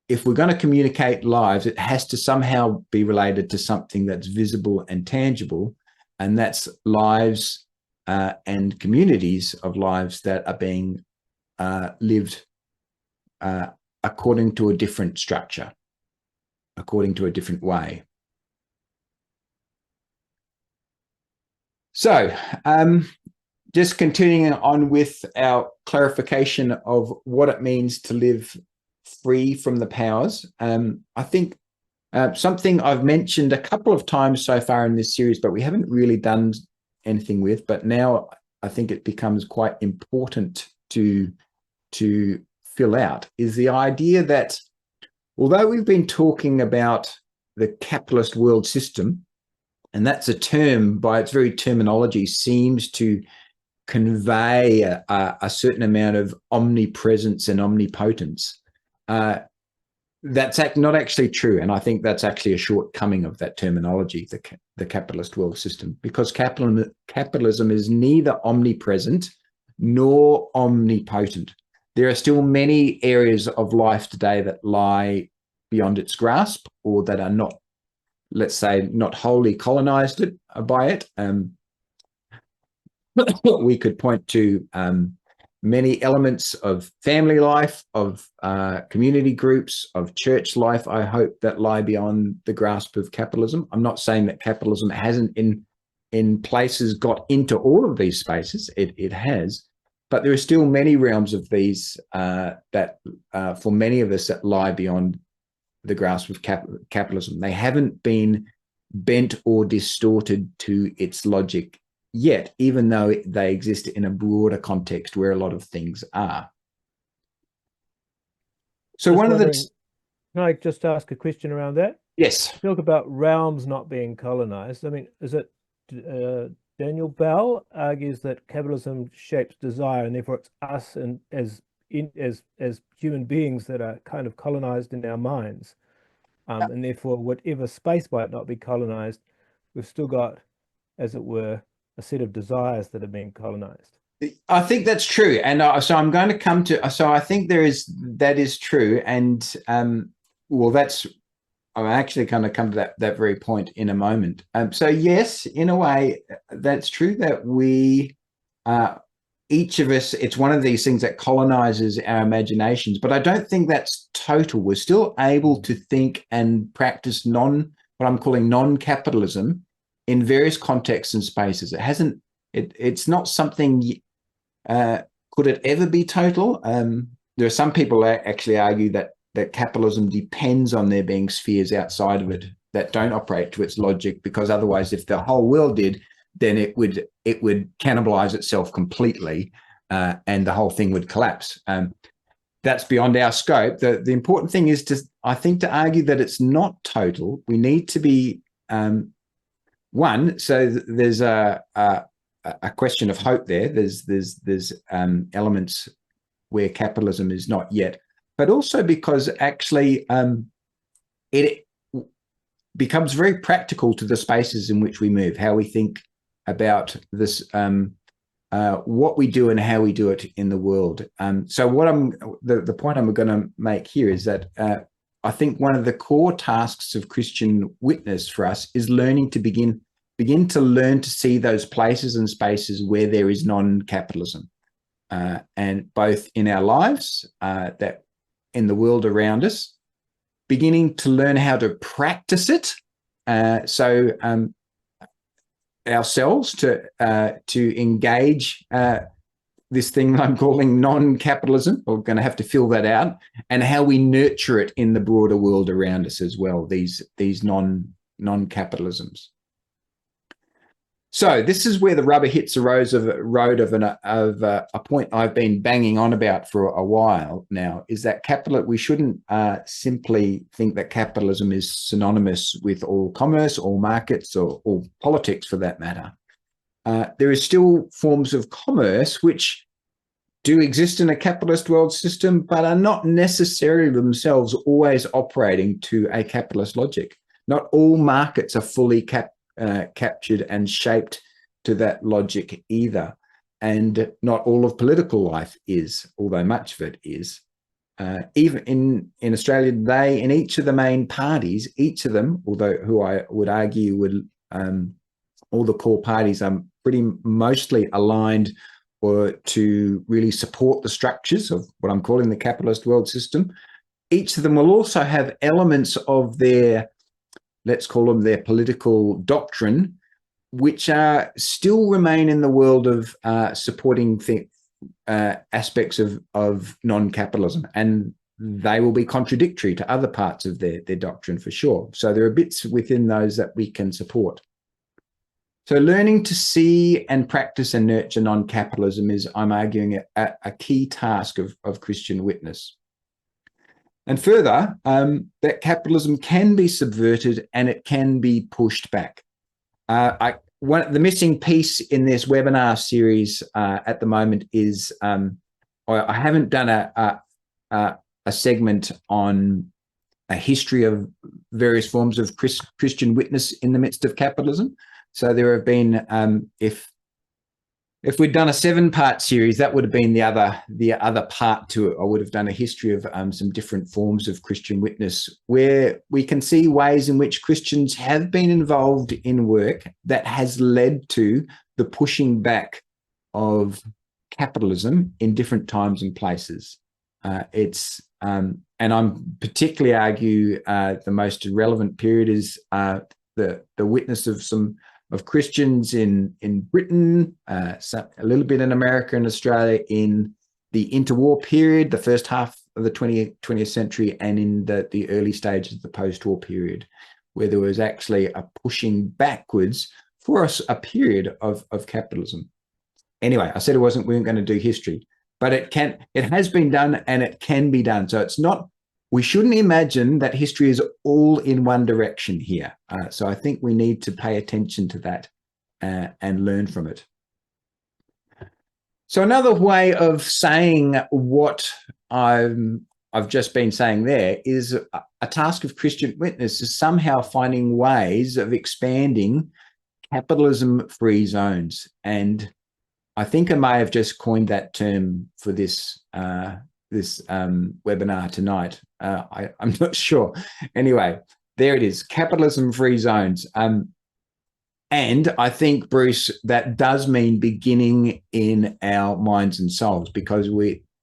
Speaker 1: If we're going to communicate lives, it has to somehow be related to something that's visible and tangible, and that's lives and communities of lives that are being lived according to a different structure, according to a different way. So just continuing on with our clarification of what it means to live free from the powers. I think something I've mentioned a couple of times so far in this series, but we haven't really done anything with, but now I think it becomes quite important to fill out, is the idea that although we've been talking about the capitalist world system, and that's a term by its very terminology seems to convey a certain amount of omnipresence and omnipotence, that's not actually true. And I think that's actually a shortcoming of that terminology, the capitalist world system, because capitalism is neither omnipresent nor omnipotent. There are still many areas of life today that lie beyond its grasp, or that are not, let's say, not wholly colonized by it. We could point to many elements of family life, of community groups, of church life, I hope, that lie beyond the grasp of capitalism. I'm not saying that capitalism hasn't in places got into all of these spaces. It has, but there are still many realms of these that for many of us that lie beyond the grasp of capitalism. They haven't been bent or distorted to its logic yet, even though they exist in a broader context where a lot of things are. So
Speaker 3: Just
Speaker 1: one of the...
Speaker 3: Can I just ask a question around that?
Speaker 1: Yes.
Speaker 3: Talk about realms not being colonized. I mean, is it Daniel Bell argues that capitalism shapes desire, and therefore it's us and as human beings that are kind of colonized in our minds, and therefore whatever space might not be colonized, we've still got, as it were, a set of desires that are being colonized.
Speaker 1: I think that's true, and so I'm going to come to. So I think that is true, and well, that's. I'm actually going to come to that very point in a moment. So yes, in a way, that's true that we, each of us, it's one of these things that colonizes our imaginations. But I don't think that's total. We're still able to think and practice what I'm calling non-capitalism in various contexts and spaces. It hasn't. It's not something. Could it ever be total? There are some people that actually argue that capitalism depends on there being spheres outside of it that don't operate to its logic, because otherwise, if the whole world did, then it would cannibalize itself completely, and the whole thing would collapse. That's beyond our scope. The important thing is to argue that it's not total. We need to be one. So there's a question of hope there. There's elements where capitalism is not yet, but also because actually it becomes very practical to the spaces in which we move, how we think about this, what we do and how we do it in the world. So what the point I'm going to make here is that I think one of the core tasks of Christian witness for us is learning to begin to learn to see those places and spaces where there is non-capitalism, and both in our lives, that in the world around us, beginning to learn how to practice it. Ourselves to engage this thing that I'm calling non-capitalism. We're going to have to fill that out, and how we nurture it in the broader world around us as well. These non-capitalisms. So this is where the rubber hits the road of a point I've been banging on about for a while now, is that we shouldn't simply think that capitalism is synonymous with all commerce, all markets, or all politics for that matter. There is still forms of commerce which do exist in a capitalist world system, but are not necessarily themselves always operating to a capitalist logic. Not all markets are fully captured and shaped to that logic either. And not all of political life is, although much of it is. Even in Australia today, in each of the main parties, each of them, although who I would argue would, all the core parties are pretty mostly aligned or to really support the structures of what I'm calling the capitalist world system. Each of them will also have elements of their, let's call them their political doctrine, which still remain in the world of supporting aspects of non-capitalism, and they will be contradictory to other parts of their doctrine for sure. So there are bits within those that we can support. So learning to see and practice and nurture non-capitalism is, I'm arguing, a key task of Christian witness. And further, that capitalism can be subverted and it can be pushed back. The missing piece in this webinar series at the moment is I haven't done a segment on a history of various forms of Christian witness in the midst of capitalism. So there have been, if we'd done a 7-part series, that would have been the other part to it. I would have done a history of some different forms of Christian witness, where we can see ways in which Christians have been involved in work that has led to the pushing back of capitalism in different times and places. And I'm particularly argue the most relevant period is the witness of Christians in Britain, a little bit in America and Australia in the interwar period, the first half of the 20th century, and in the early stages of the post-war period, where there was actually a pushing backwards for a period of capitalism. Anyway, I said we weren't going to do history, but it has been done and it can be done. So it's not, we shouldn't imagine that history is all in one direction here. So I think we need to pay attention to that and learn from it. So another way of saying what I've just been saying there is a task of Christian witness is somehow finding ways of expanding capitalism-free zones. And I think I may have just coined that term for this webinar tonight. I'm not sure. Anyway, there it is, capitalism-free zones. And I think, Bruce, that does mean beginning in our minds and souls, because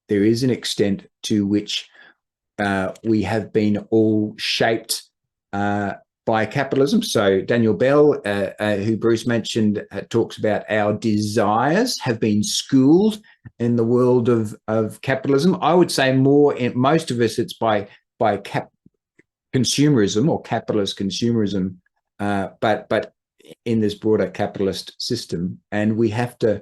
Speaker 1: there is an extent to which we have been all shaped by capitalism. So Daniel Bell, who Bruce mentioned, talks about our desires have been schooled in the world of capitalism. I would say more in most of us, it's by consumerism or capitalist consumerism, but in this broader capitalist system. And we have to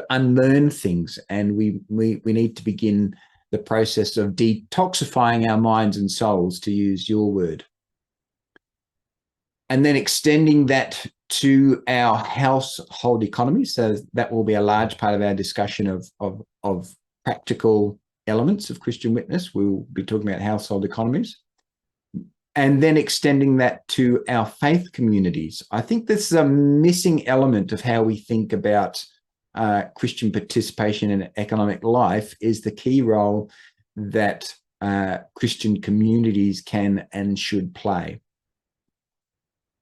Speaker 1: unlearn things, and we need to begin the process of detoxifying our minds and souls, to use your word, and then extending that to our household economy. So that will be a large part of our discussion of practical elements of Christian witness. We'll be talking about household economies, and then extending that to our faith communities. I think this is a missing element of how we think about Christian participation in economic life, is the key role that Christian communities can and should play.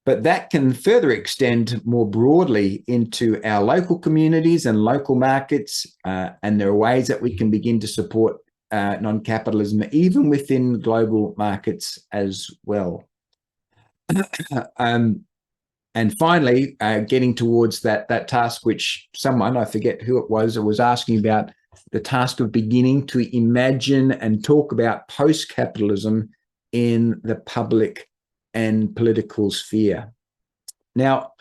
Speaker 1: But that can further extend more broadly into our local communities and local markets, and there are ways that we can begin to support non-capitalism even within global markets as well. And finally, getting towards that task which someone, I forget who it was asking about, the task of beginning to imagine and talk about post-capitalism in the public and political sphere. Now,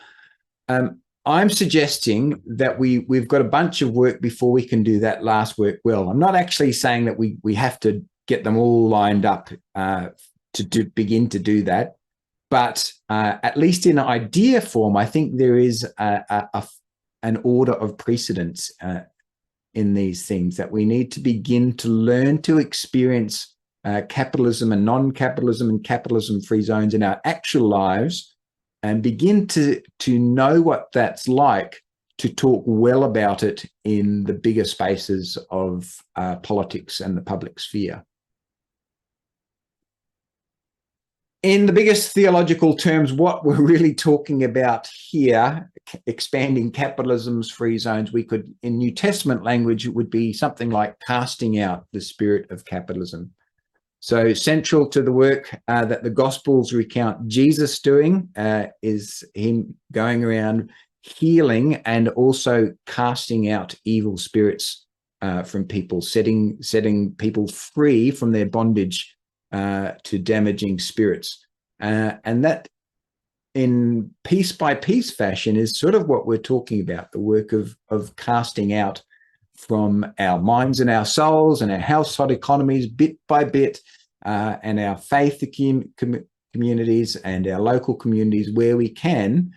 Speaker 1: I'm suggesting that we've got a bunch of work before we can do that last work well. I'm not actually saying that we have to get them all lined up to begin to do that. But at least in idea form, I think there is an order of precedence in these things, that we need to begin to learn to experience capitalism and non-capitalism and capitalism-free zones in our actual lives, and begin to know what that's like, to talk well about it in the bigger spaces of politics and the public sphere. In the biggest theological terms, what we're really talking about here, expanding capitalism's free zones, we could, in New Testament language, it would be something like casting out the spirit of capitalism. So central to the work that the Gospels recount Jesus doing is him going around healing and also casting out evil spirits from people, setting people free from their bondage to damaging spirits. And that, in piece by piece fashion, is sort of what we're talking about, the work of casting out from our minds and our souls and our household economies, bit by bit, and our faith communities and our local communities, where we can,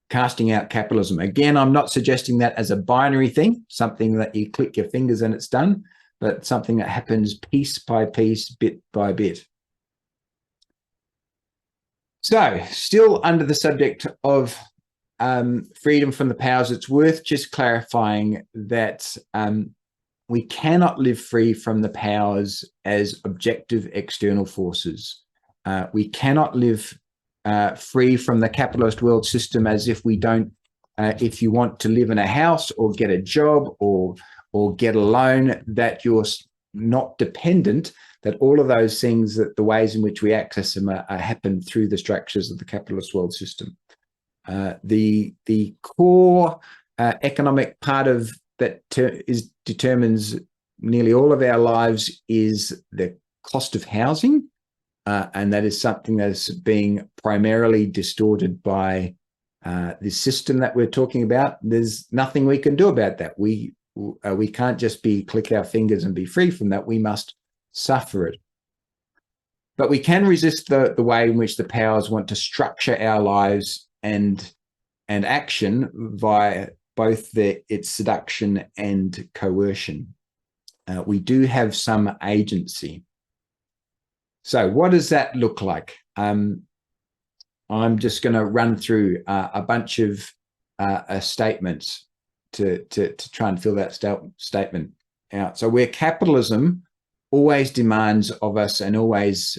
Speaker 1: casting out capitalism. Again, I'm not suggesting that as a binary thing, something that you click your fingers and it's done, but something that happens piece by piece, bit by bit. So, still under the subject of freedom from the powers, it's worth just clarifying that we cannot live free from the powers as objective external forces. We cannot live free from the capitalist world system as if we don't, if you want to live in a house or get a job or get a loan, that you're not dependent, that all of those things, that the ways in which we access them happen through the structures of the capitalist world system. The core economic part of that determines nearly all of our lives is the cost of housing, and that is something that is being primarily distorted by this system that we're talking about. There's nothing we can do about that. We can't just click our fingers and be free from that. We must suffer it. But we can resist the way in which the powers want to structure our lives and action via both its seduction and coercion. We do have some agency. So what does that look like? I'm just going to run through a bunch of statements to try and fill that statement out. So where capitalism always demands of us and always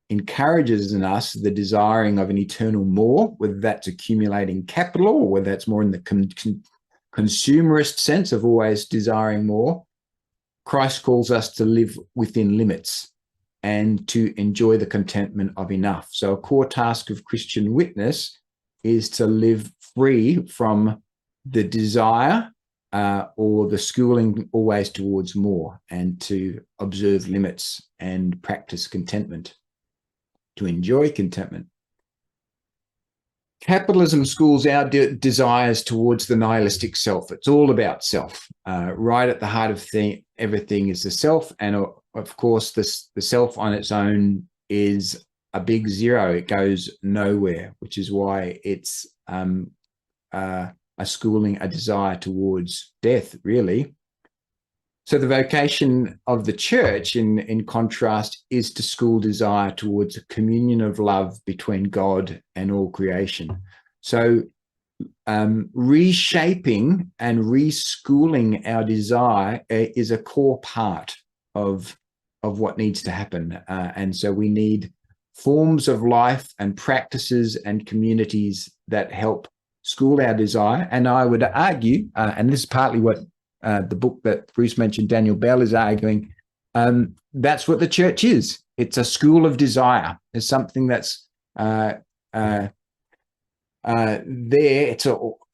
Speaker 1: encourages in us the desiring of an eternal more, whether that's accumulating capital or whether that's more in the consumerist sense of always desiring more, Christ calls us to live within limits and to enjoy the contentment of enough. So a core task of Christian witness is to live free from the desire or the schooling always towards more, and to observe limits and practice contentment, to enjoy contentment. Capitalism schools our desires towards the nihilistic self. It's all about self. Right at the heart of everything is the self, and of course, the self on its own is a big zero. It goes nowhere, which is why it's a schooling, a desire towards death, really. So the vocation of the church, in contrast, is to school desire towards a communion of love between God and all creation. So reshaping and reschooling our desire is a core part of what needs to happen. And so we need forms of life and practices and communities that help school our desire. And I would argue, and this is partly what the book that Bruce mentioned, Daniel Bell, is arguing, that's what the church is. It's a school of desire. It's something that's there.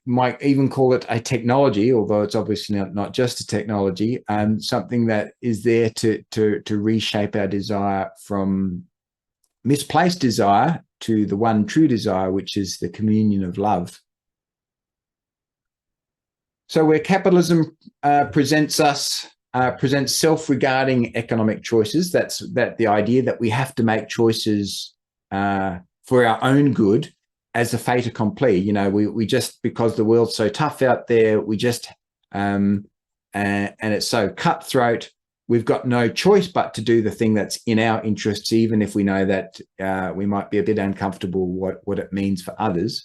Speaker 1: Might even call it a technology, although it's obviously not just a technology, something that is there to reshape our desire from misplaced desire to the one true desire, which is the communion of love. So where capitalism presents self-regarding economic choices, that's the idea that we have to make choices for our own good as a fait accompli. You know, we just, because the world's so tough out there, we just and it's so cutthroat, we've got no choice but to do the thing that's in our interests, even if we know that we might be a bit uncomfortable what it means for others.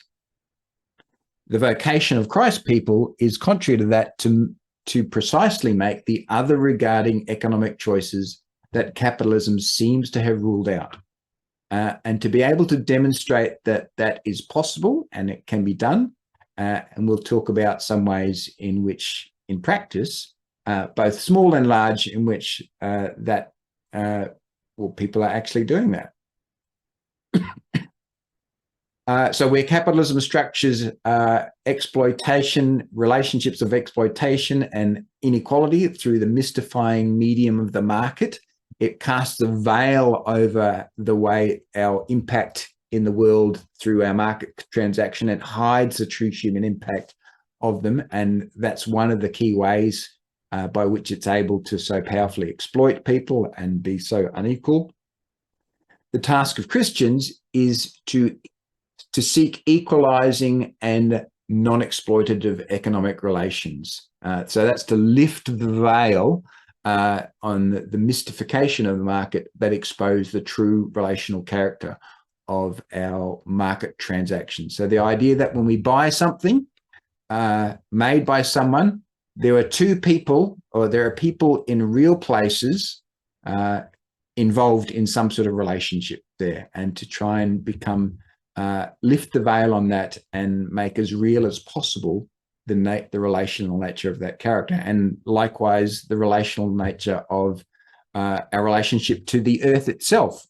Speaker 1: The vocation of Christ's people is contrary to that, to precisely make the other regarding economic choices that capitalism seems to have ruled out, and to be able to demonstrate that that is possible and it can be done. And we'll talk about some ways in which, in practice, both small and large, in which people are actually doing that. So where capitalism structures exploitation, relationships of exploitation and inequality through the mystifying medium of the market, it casts a veil over the way our impact in the world through our market transaction. It hides the true human impact of them. And that's one of the key ways by which it's able to so powerfully exploit people and be so unequal. The task of Christians is to seek equalizing and non-exploitative economic relations. So that's to lift the veil on the mystification of the market that expose the true relational character of our market transactions. So the idea that when we buy something made by someone, there are two people, or there are people in real places involved in some sort of relationship there, and to try and become lift the veil on that and make as real as possible the relational nature of that character, and likewise the relational nature of our relationship to the earth itself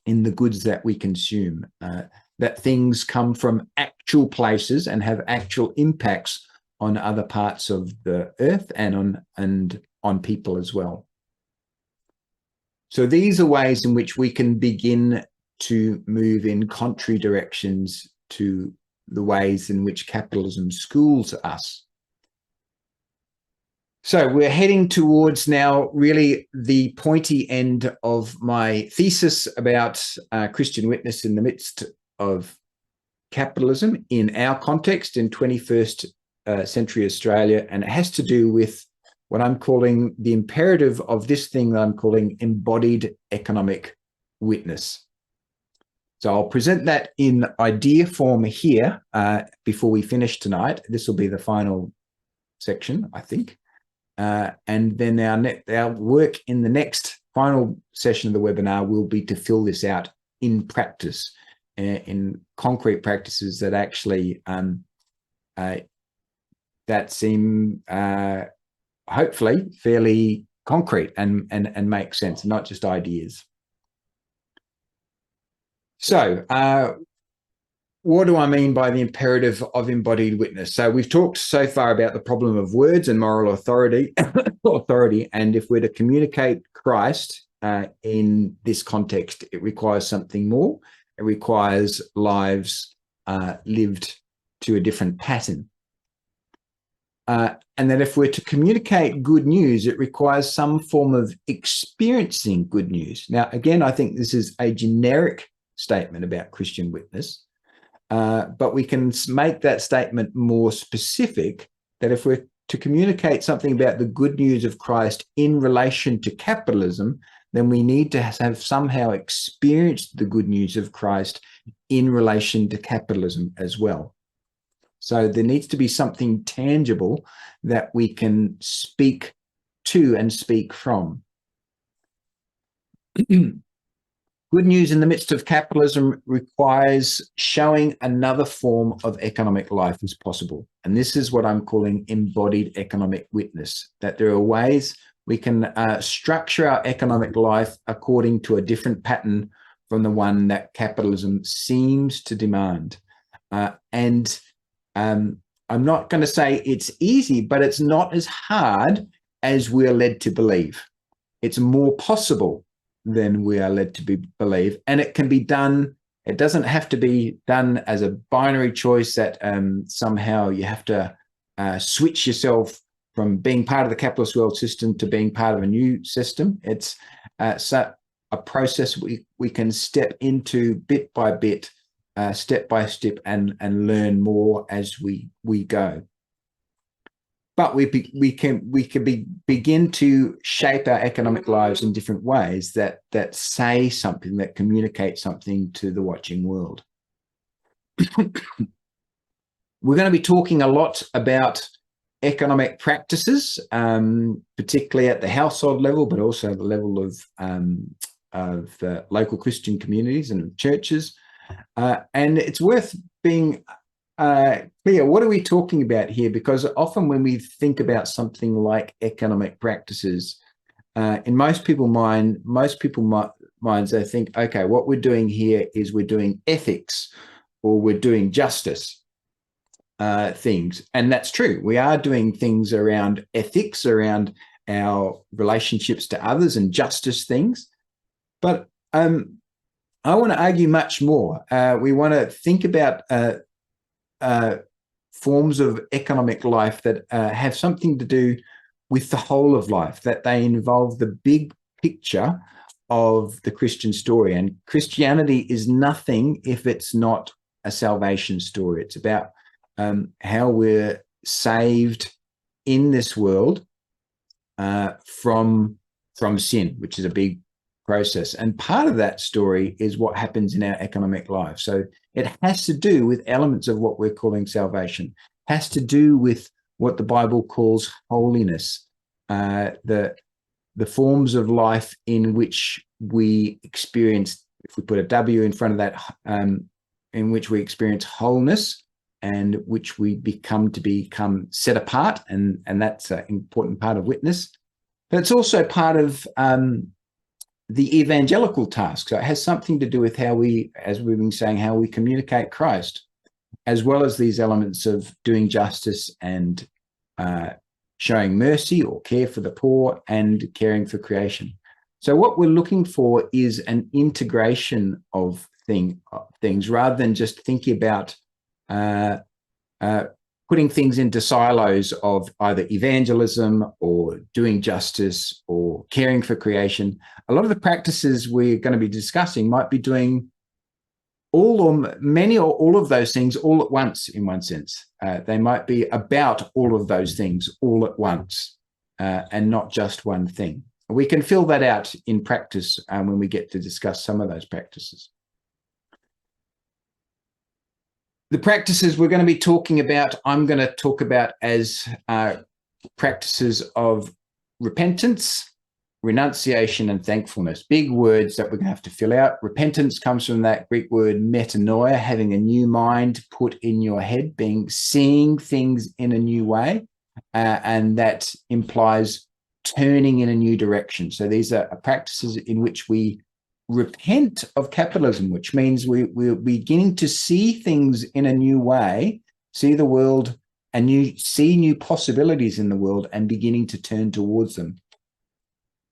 Speaker 1: in the goods that we consume, that things come from actual places and have actual impacts on other parts of the earth and on people as well. So these are ways in which we can begin to move in contrary directions to the ways in which capitalism schools us. So we're heading towards now really the pointy end of my thesis about Christian witness in the midst of capitalism in our context in 21st century Australia. And it has to do with what I'm calling the imperative of this thing that I'm calling embodied economic witness. So I'll present that in idea form here before we finish tonight. This will be the final section, I think. And then our work in the next final session of the webinar will be to fill this out in practice, in concrete practices that actually that seem hopefully fairly concrete and make sense, not just ideas. So what do I mean by the imperative of embodied witness? So we've talked so far about the problem of words and moral authority, and if we're to communicate Christ in this context, it requires something more. It requires lives lived to a different pattern. And that if we're to communicate good news, it requires some form of experiencing good news. Now, again, I think this is a generic statement about Christian witness, but we can make that statement more specific, that if we're to communicate something about the good news of Christ in relation to capitalism, then we need to have somehow experienced the good news of Christ in relation to capitalism as well. So there needs to be something tangible that we can speak to and speak from. Good news in the midst of capitalism requires showing another form of economic life is possible. And this is what I'm calling embodied economic witness, that there are ways we can structure our economic life according to a different pattern from the one that capitalism seems to demand. I'm not going to say it's easy, but it's not as hard as we're led to believe. It's more possible than we are led to believe, and it can be done. It doesn't have to be done as a binary choice that somehow you have to switch yourself from being part of the capitalist world system to being part of a new system. It's a process we can step into bit by bit, step by step, and learn more as we go. But we can begin to shape our economic lives in different ways that say something, that communicate something to the watching world. We're going to be talking a lot about economic practices, particularly at the household level, but also at the level of local Christian communities and churches. And it's worth being clear, what are we talking about here? Because often when we think about something like economic practices, in most people's minds, they think, okay, what we're doing here is we're doing ethics or we're doing justice things. And that's true. We are doing things around ethics, around our relationships to others, and justice things. But I want to argue much more. We want to think about forms of economic life that have something to do with the whole of life, that they involve the big picture of the Christian story. And Christianity is nothing if it's not a salvation story. It's about how we're saved in this world from sin, which is a big process. And part of that story is what happens in our economic life. So it has to do with elements of what we're calling salvation, has to do with what the Bible calls holiness, the forms of life in which we experience, if we put a W in front of that, in which we experience wholeness, and which we become set apart, and that's an important part of witness. But it's also part of the evangelical task. So it has something to do with how we, as we've been saying, how we communicate Christ, as well as these elements of doing justice and showing mercy or care for the poor and caring for creation. So what we're looking for is an integration of things rather than just thinking about putting things into silos of either evangelism or doing justice or caring for creation. A lot of the practices we're going to be discussing might be doing all or many or all of those things all at once, in one sense. They might be about all of those things all at once and not just one thing. We can fill that out in practice when we get to discuss some of those practices. The practices we're going to be talking about, I'm going to talk about as practices of repentance, renunciation, and thankfulness. Big words that we're going to have to fill out. Repentance comes from that Greek word metanoia, having a new mind put in your head, seeing things in a new way, and that implies turning in a new direction. So these are practices in which we repent of capitalism, which means we're beginning to see things in a new way, see the world and see new possibilities in the world and beginning to turn towards them.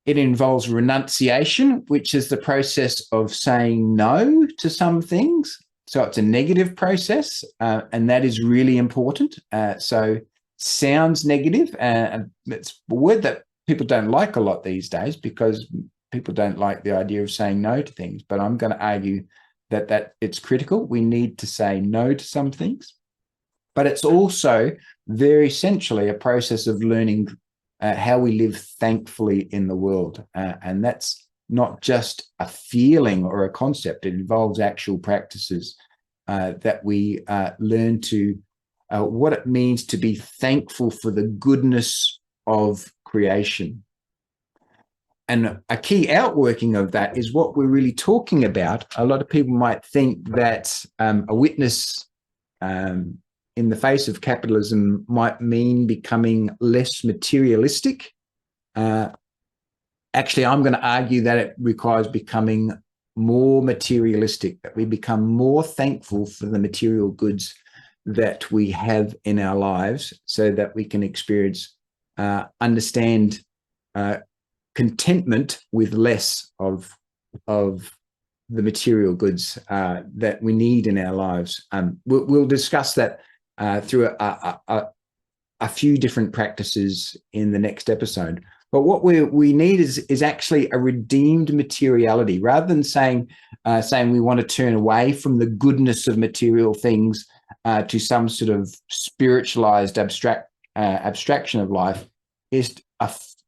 Speaker 1: It involves renunciation, which is the process of saying no to some things. So it's a negative process, and that is really important. So sounds negative, and it's a word that people don't like a lot these days because people don't like the idea of saying no to things. But I'm going to argue that it's critical. We need to say no to some things. But it's also very essentially a process of learning how we live thankfully in the world. And that's not just a feeling or a concept. It involves actual practices that we learn to what it means to be thankful for the goodness of creation. And a key outworking of that is what we're really talking about. A lot of people might think that a witness in the face of capitalism might mean becoming less materialistic. Actually, I'm going to argue that it requires becoming more materialistic, that we become more thankful for the material goods that we have in our lives so that we can experience, understand contentment with less of the material goods that we need in our lives. We'll discuss that through a few different practices in the next episode. But what we need is actually a redeemed materiality, rather than saying we want to turn away from the goodness of material things to some sort of spiritualized abstraction of life. Is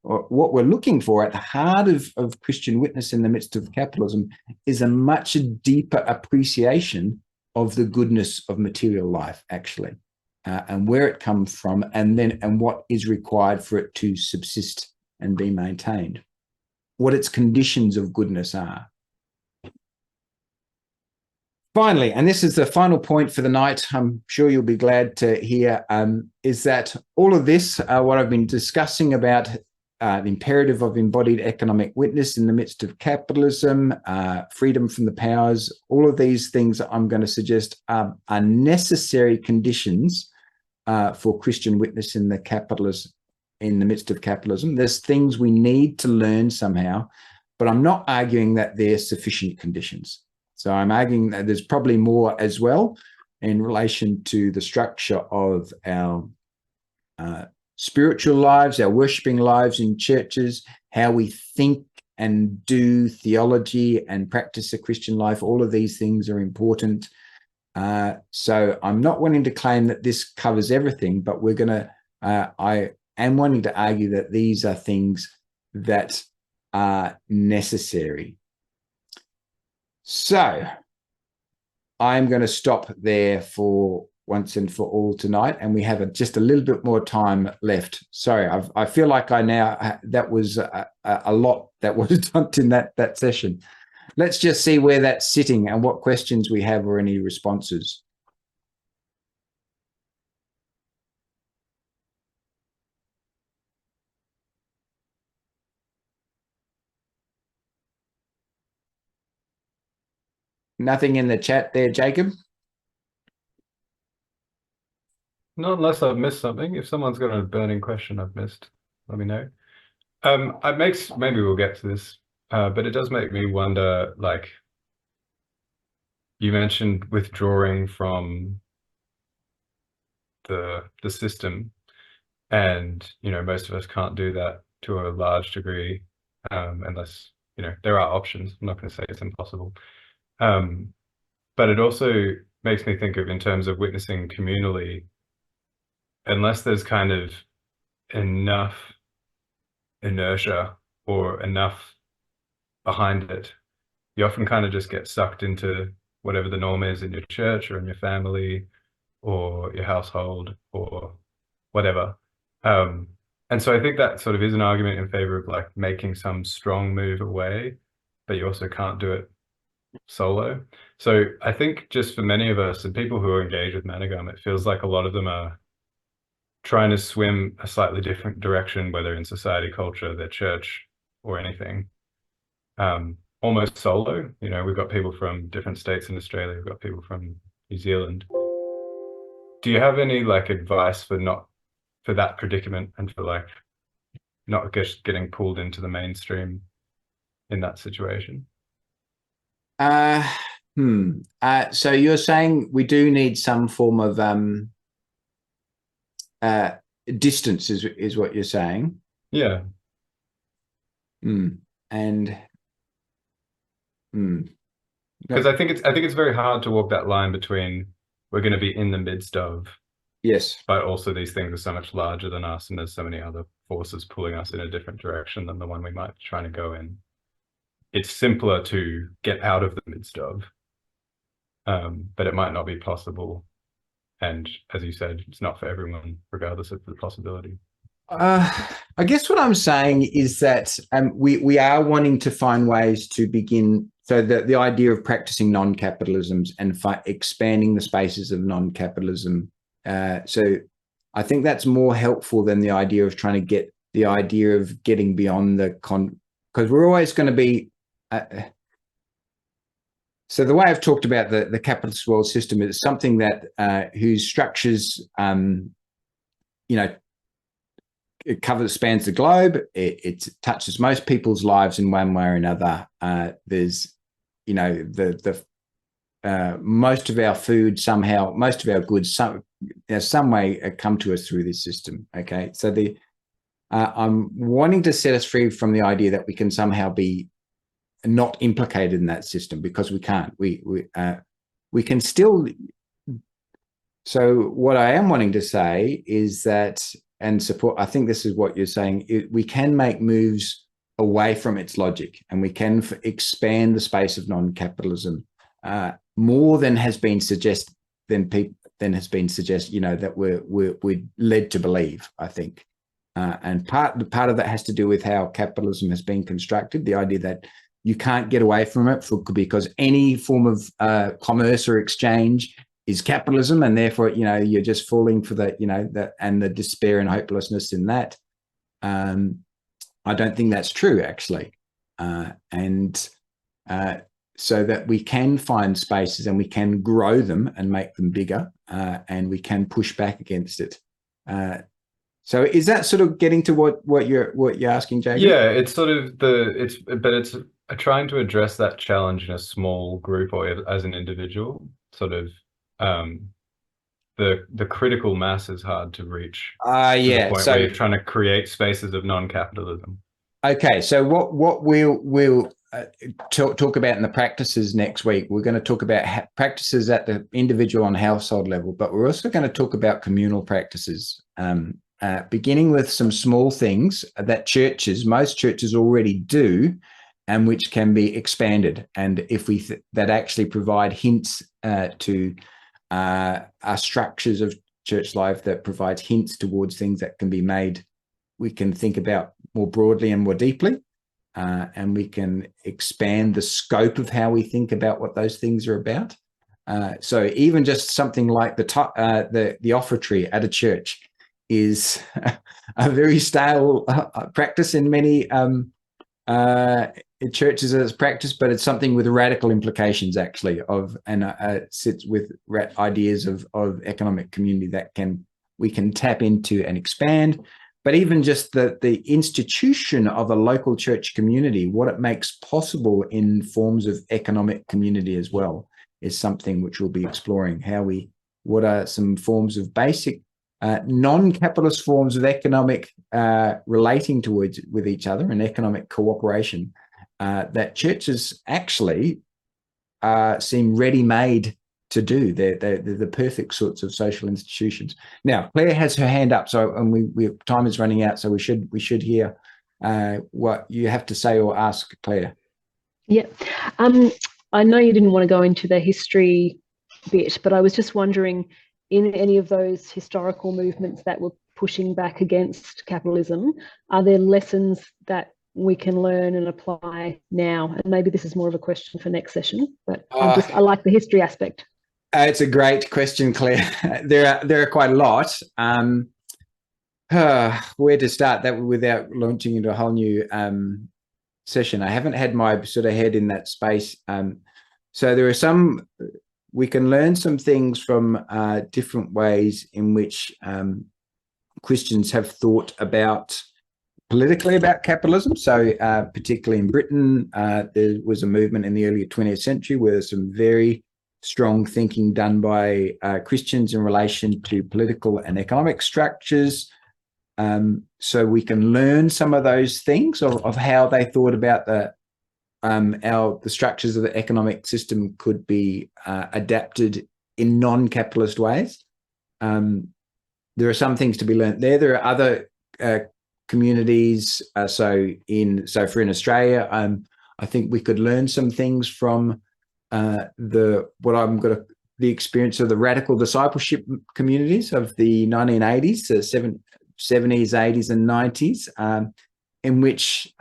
Speaker 1: what we're looking for at the heart of Christian witness in the midst of capitalism is a much deeper appreciation of the goodness of material life, actually, and where it comes from, and what is required for it to subsist and be maintained, what its conditions of goodness are. Finally, and this is the final point for the night, I'm sure you'll be glad to hear, is that all of this, what I've been discussing about the imperative of embodied economic witness in the midst of capitalism, freedom from the powers, all of these things I'm going to suggest are necessary conditions for Christian witness in the midst of capitalism. There's things we need to learn somehow, but I'm not arguing that they're sufficient conditions. So I'm arguing that there's probably more as well in relation to the structure of our spiritual lives, our worshiping lives in churches, how we think and do theology and practice a Christian life. All of these things are important. So I'm not wanting to claim that this covers everything, but we're going to, I am wanting to argue that these are things that are necessary. So I'm going to stop there for once and for all tonight, and we have just a little bit more time left. Sorry, I feel like that was a lot that was dumped in that session. Let's just see where that's sitting and what questions we have or any responses. Nothing in the chat there, Jacob?
Speaker 4: Not unless I've missed something. If someone's got a burning question I've missed, let me know. Maybe we'll get to this, but it does make me wonder, like, you mentioned withdrawing from the system, and most of us can't do that to a large degree, unless there are options. I'm not going to say it's impossible, but it also makes me think of, in terms of witnessing communally, unless there's kind of enough inertia or enough behind it, you often kind of just get sucked into whatever the norm is in your church or in your family or your household or whatever. And so I think that sort of is an argument in favor of like making some strong move away, but you also can't do it solo. So I think just for many of us and people who are engaged with Manna Gum, it feels like a lot of them are trying to swim a slightly different direction, whether in society, culture, their church, or anything. almost solo. You know, we've got people from different states in Australia, we've got people from New Zealand. Do you have any like advice for that predicament and for like not just getting pulled into the mainstream in that situation?
Speaker 1: So you're saying we do need some form of distance, is what you're saying?
Speaker 4: Yeah.
Speaker 1: And
Speaker 4: because I think it's very hard to walk that line between we're going to be in the midst of,
Speaker 1: yes,
Speaker 4: but also these things are so much larger than us, and there's so many other forces pulling us in a different direction than the one we might be trying to go in. It's simpler to get out of the midst of, but it might not be possible. And as you said, it's not for everyone, regardless of the possibility.
Speaker 1: I guess what I'm saying is that we are wanting to find ways to begin. So the idea of practicing non-capitalisms and expanding the spaces of non-capitalism. So I think that's more helpful than the idea of trying to get the idea of getting beyond the because we're always going to be. So the way I've talked about the capitalist world system is something that whose structures, it spans the globe. It touches most people's lives in one way or another. There's, most of our food somehow, most of our goods, some way come to us through this system. Okay, so I'm wanting to set us free from the idea that we can somehow be not implicated in that system, because we can't. We can still. So what I am wanting to say is that, and support, I think this is what you're saying, we can make moves away from its logic, and we can expand the space of non-capitalism more than has been suggested, that we're led to believe, I think. And part of that has to do with how capitalism has been constructed, the idea that you can't get away from it because any form of commerce or exchange is capitalism, and therefore, you're just falling for the despair and hopelessness in that. I don't think that's true, actually. So that we can find spaces and we can grow them and make them bigger, and we can push back against it. So is that sort of getting to what you're asking, Jacob?
Speaker 4: Yeah, it's sort of it's trying to address that challenge in a small group or as an individual. Sort of the critical mass is hard to reach. To the point where you're trying to create spaces of non-capitalism.
Speaker 1: Okay, so what we'll talk about in the practices next week, we're going to talk about practices at the individual and household level, but we're also going to talk about communal practices. Beginning with some small things that most churches already do, and which can be expanded. And if that actually provide hints to our structures of church life, that provides hints towards things that can be made, we can think about more broadly and more deeply, and we can expand the scope of how we think about what those things are about. So even just something like the offertory at a church is a very stale practice in many churches as practice, but it's something with radical implications, actually, sits with ideas of economic community that we can tap into and expand. But even just the institution of a local church community, what it makes possible in forms of economic community as well, is something which we'll be exploring. What are some forms of basic non-capitalist forms of economic relating with each other and economic cooperation that churches actually seem ready-made to do. They're the perfect sorts of social institutions. Now, Claire has her hand up, and time is running out, so we should hear what you have to say or ask, Claire.
Speaker 5: Yeah, I know you didn't want to go into the history bit, but I was just wondering, in any of those historical movements that were pushing back against capitalism, are there lessons that we can learn and apply now? And maybe this is more of a question for next session, but I like the history aspect.
Speaker 1: It's a great question, Claire. There are quite a lot. Where to start that without launching into a whole new session. I haven't had my sort of head in that space. So there are we can learn some things from different ways in which Christians have thought politically about capitalism. So particularly in Britain, there was a movement in the early 20th century where there's some very strong thinking done by Christians in relation to political and economic structures. So we can learn some of those things of how they thought about the structures of the economic system could be adapted in non-capitalist ways. There are some things to be learned there. There are other communities. So in Australia, I think we could learn some things from the experience of the radical discipleship communities of the 1980s, the 70s, 80s, and 90s, in which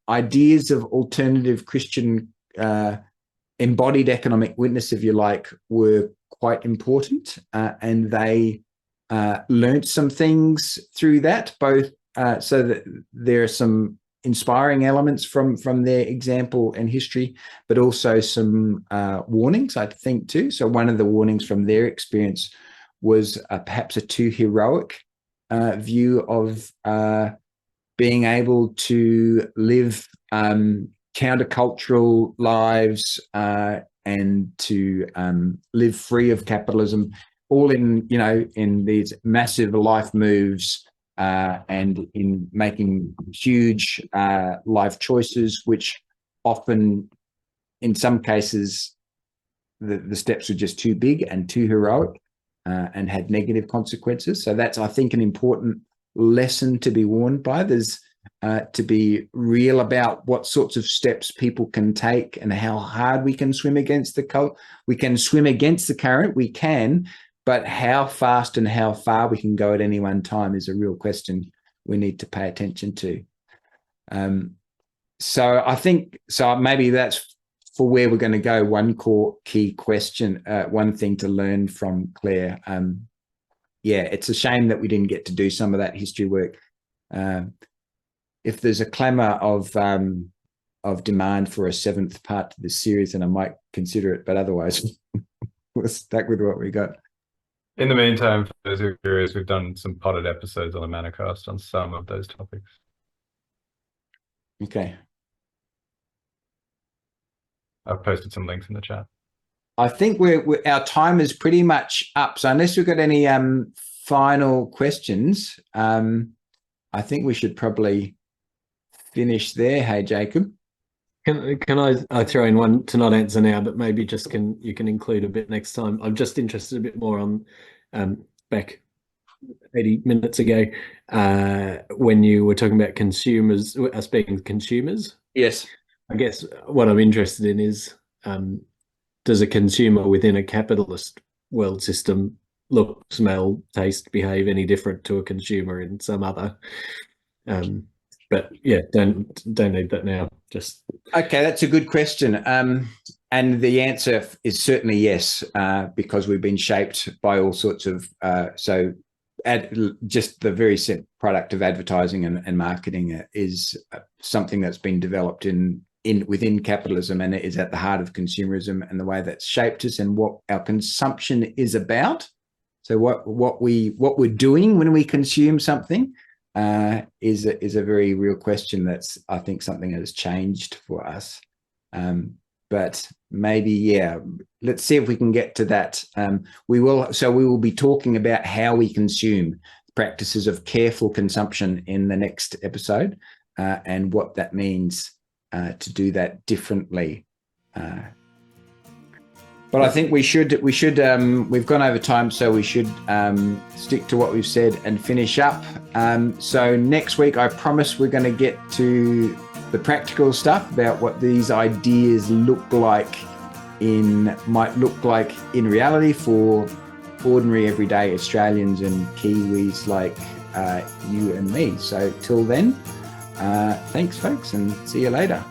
Speaker 1: ideas of alternative Christian embodied economic witness, if you like, were quite important, and they learned some things through that, both so that there are some inspiring elements from their example and history, but also some warnings, I think, too. So one of the warnings from their experience was perhaps a too heroic view of being able to live countercultural lives and to live free of capitalism, all in these massive life moves and in making huge life choices, which often, in some cases, the steps were just too big and too heroic and had negative consequences. So that's, I think, an important lesson to be warned by. There's to be real about what sorts of steps people can take and how hard we can swim against the current. We can swim against the current, we can, but how fast and how far we can go at any one time is a real question we need to pay attention to. So I think, maybe that's for where we're going to go. One core key question, one thing to learn from Claire. Yeah, it's a shame that we didn't get to do some of that history work. If there's a clamour of demand for a 7th part to this series, then I might consider it. But otherwise, we're stuck with what we got.
Speaker 4: In the meantime, for those who are curious, we've done some potted episodes on the Manacast on some of those topics.
Speaker 1: Okay.
Speaker 4: I've posted some links in the chat.
Speaker 1: I think our time is pretty much up. So unless we've got any final questions, I think we should probably finish there. Hey, Jacob.
Speaker 6: Can I throw in one to not answer now, but maybe you can include a bit next time. I'm just interested a bit more on back 80 minutes ago when you were talking about consumers, us being consumers.
Speaker 1: Yes.
Speaker 6: I guess what I'm interested in is does a consumer within a capitalist world system look, smell, taste, behave any different to a consumer in some other? But yeah, don't need that now. Just
Speaker 1: okay. That's a good question, and the answer is certainly yes, because we've been shaped by all sorts of just the very simple product of advertising and marketing is something that's been developed within capitalism, and it is at the heart of consumerism and the way that's shaped us and what our consumption is about. So what we're doing when we consume something is a very real question. That's, I think, something that has changed for us. But maybe, yeah, let's see if we can get to that. We will be talking about how we consume, practices of careful consumption in the next episode, and what that means to do that differently. But I think we should we've gone over time, so we should stick to what we've said and finish up. So next week, I promise we're going to get to the practical stuff about what these ideas might look like in reality for ordinary everyday Australians and Kiwis like you and me. So till then, thanks folks, and see you later.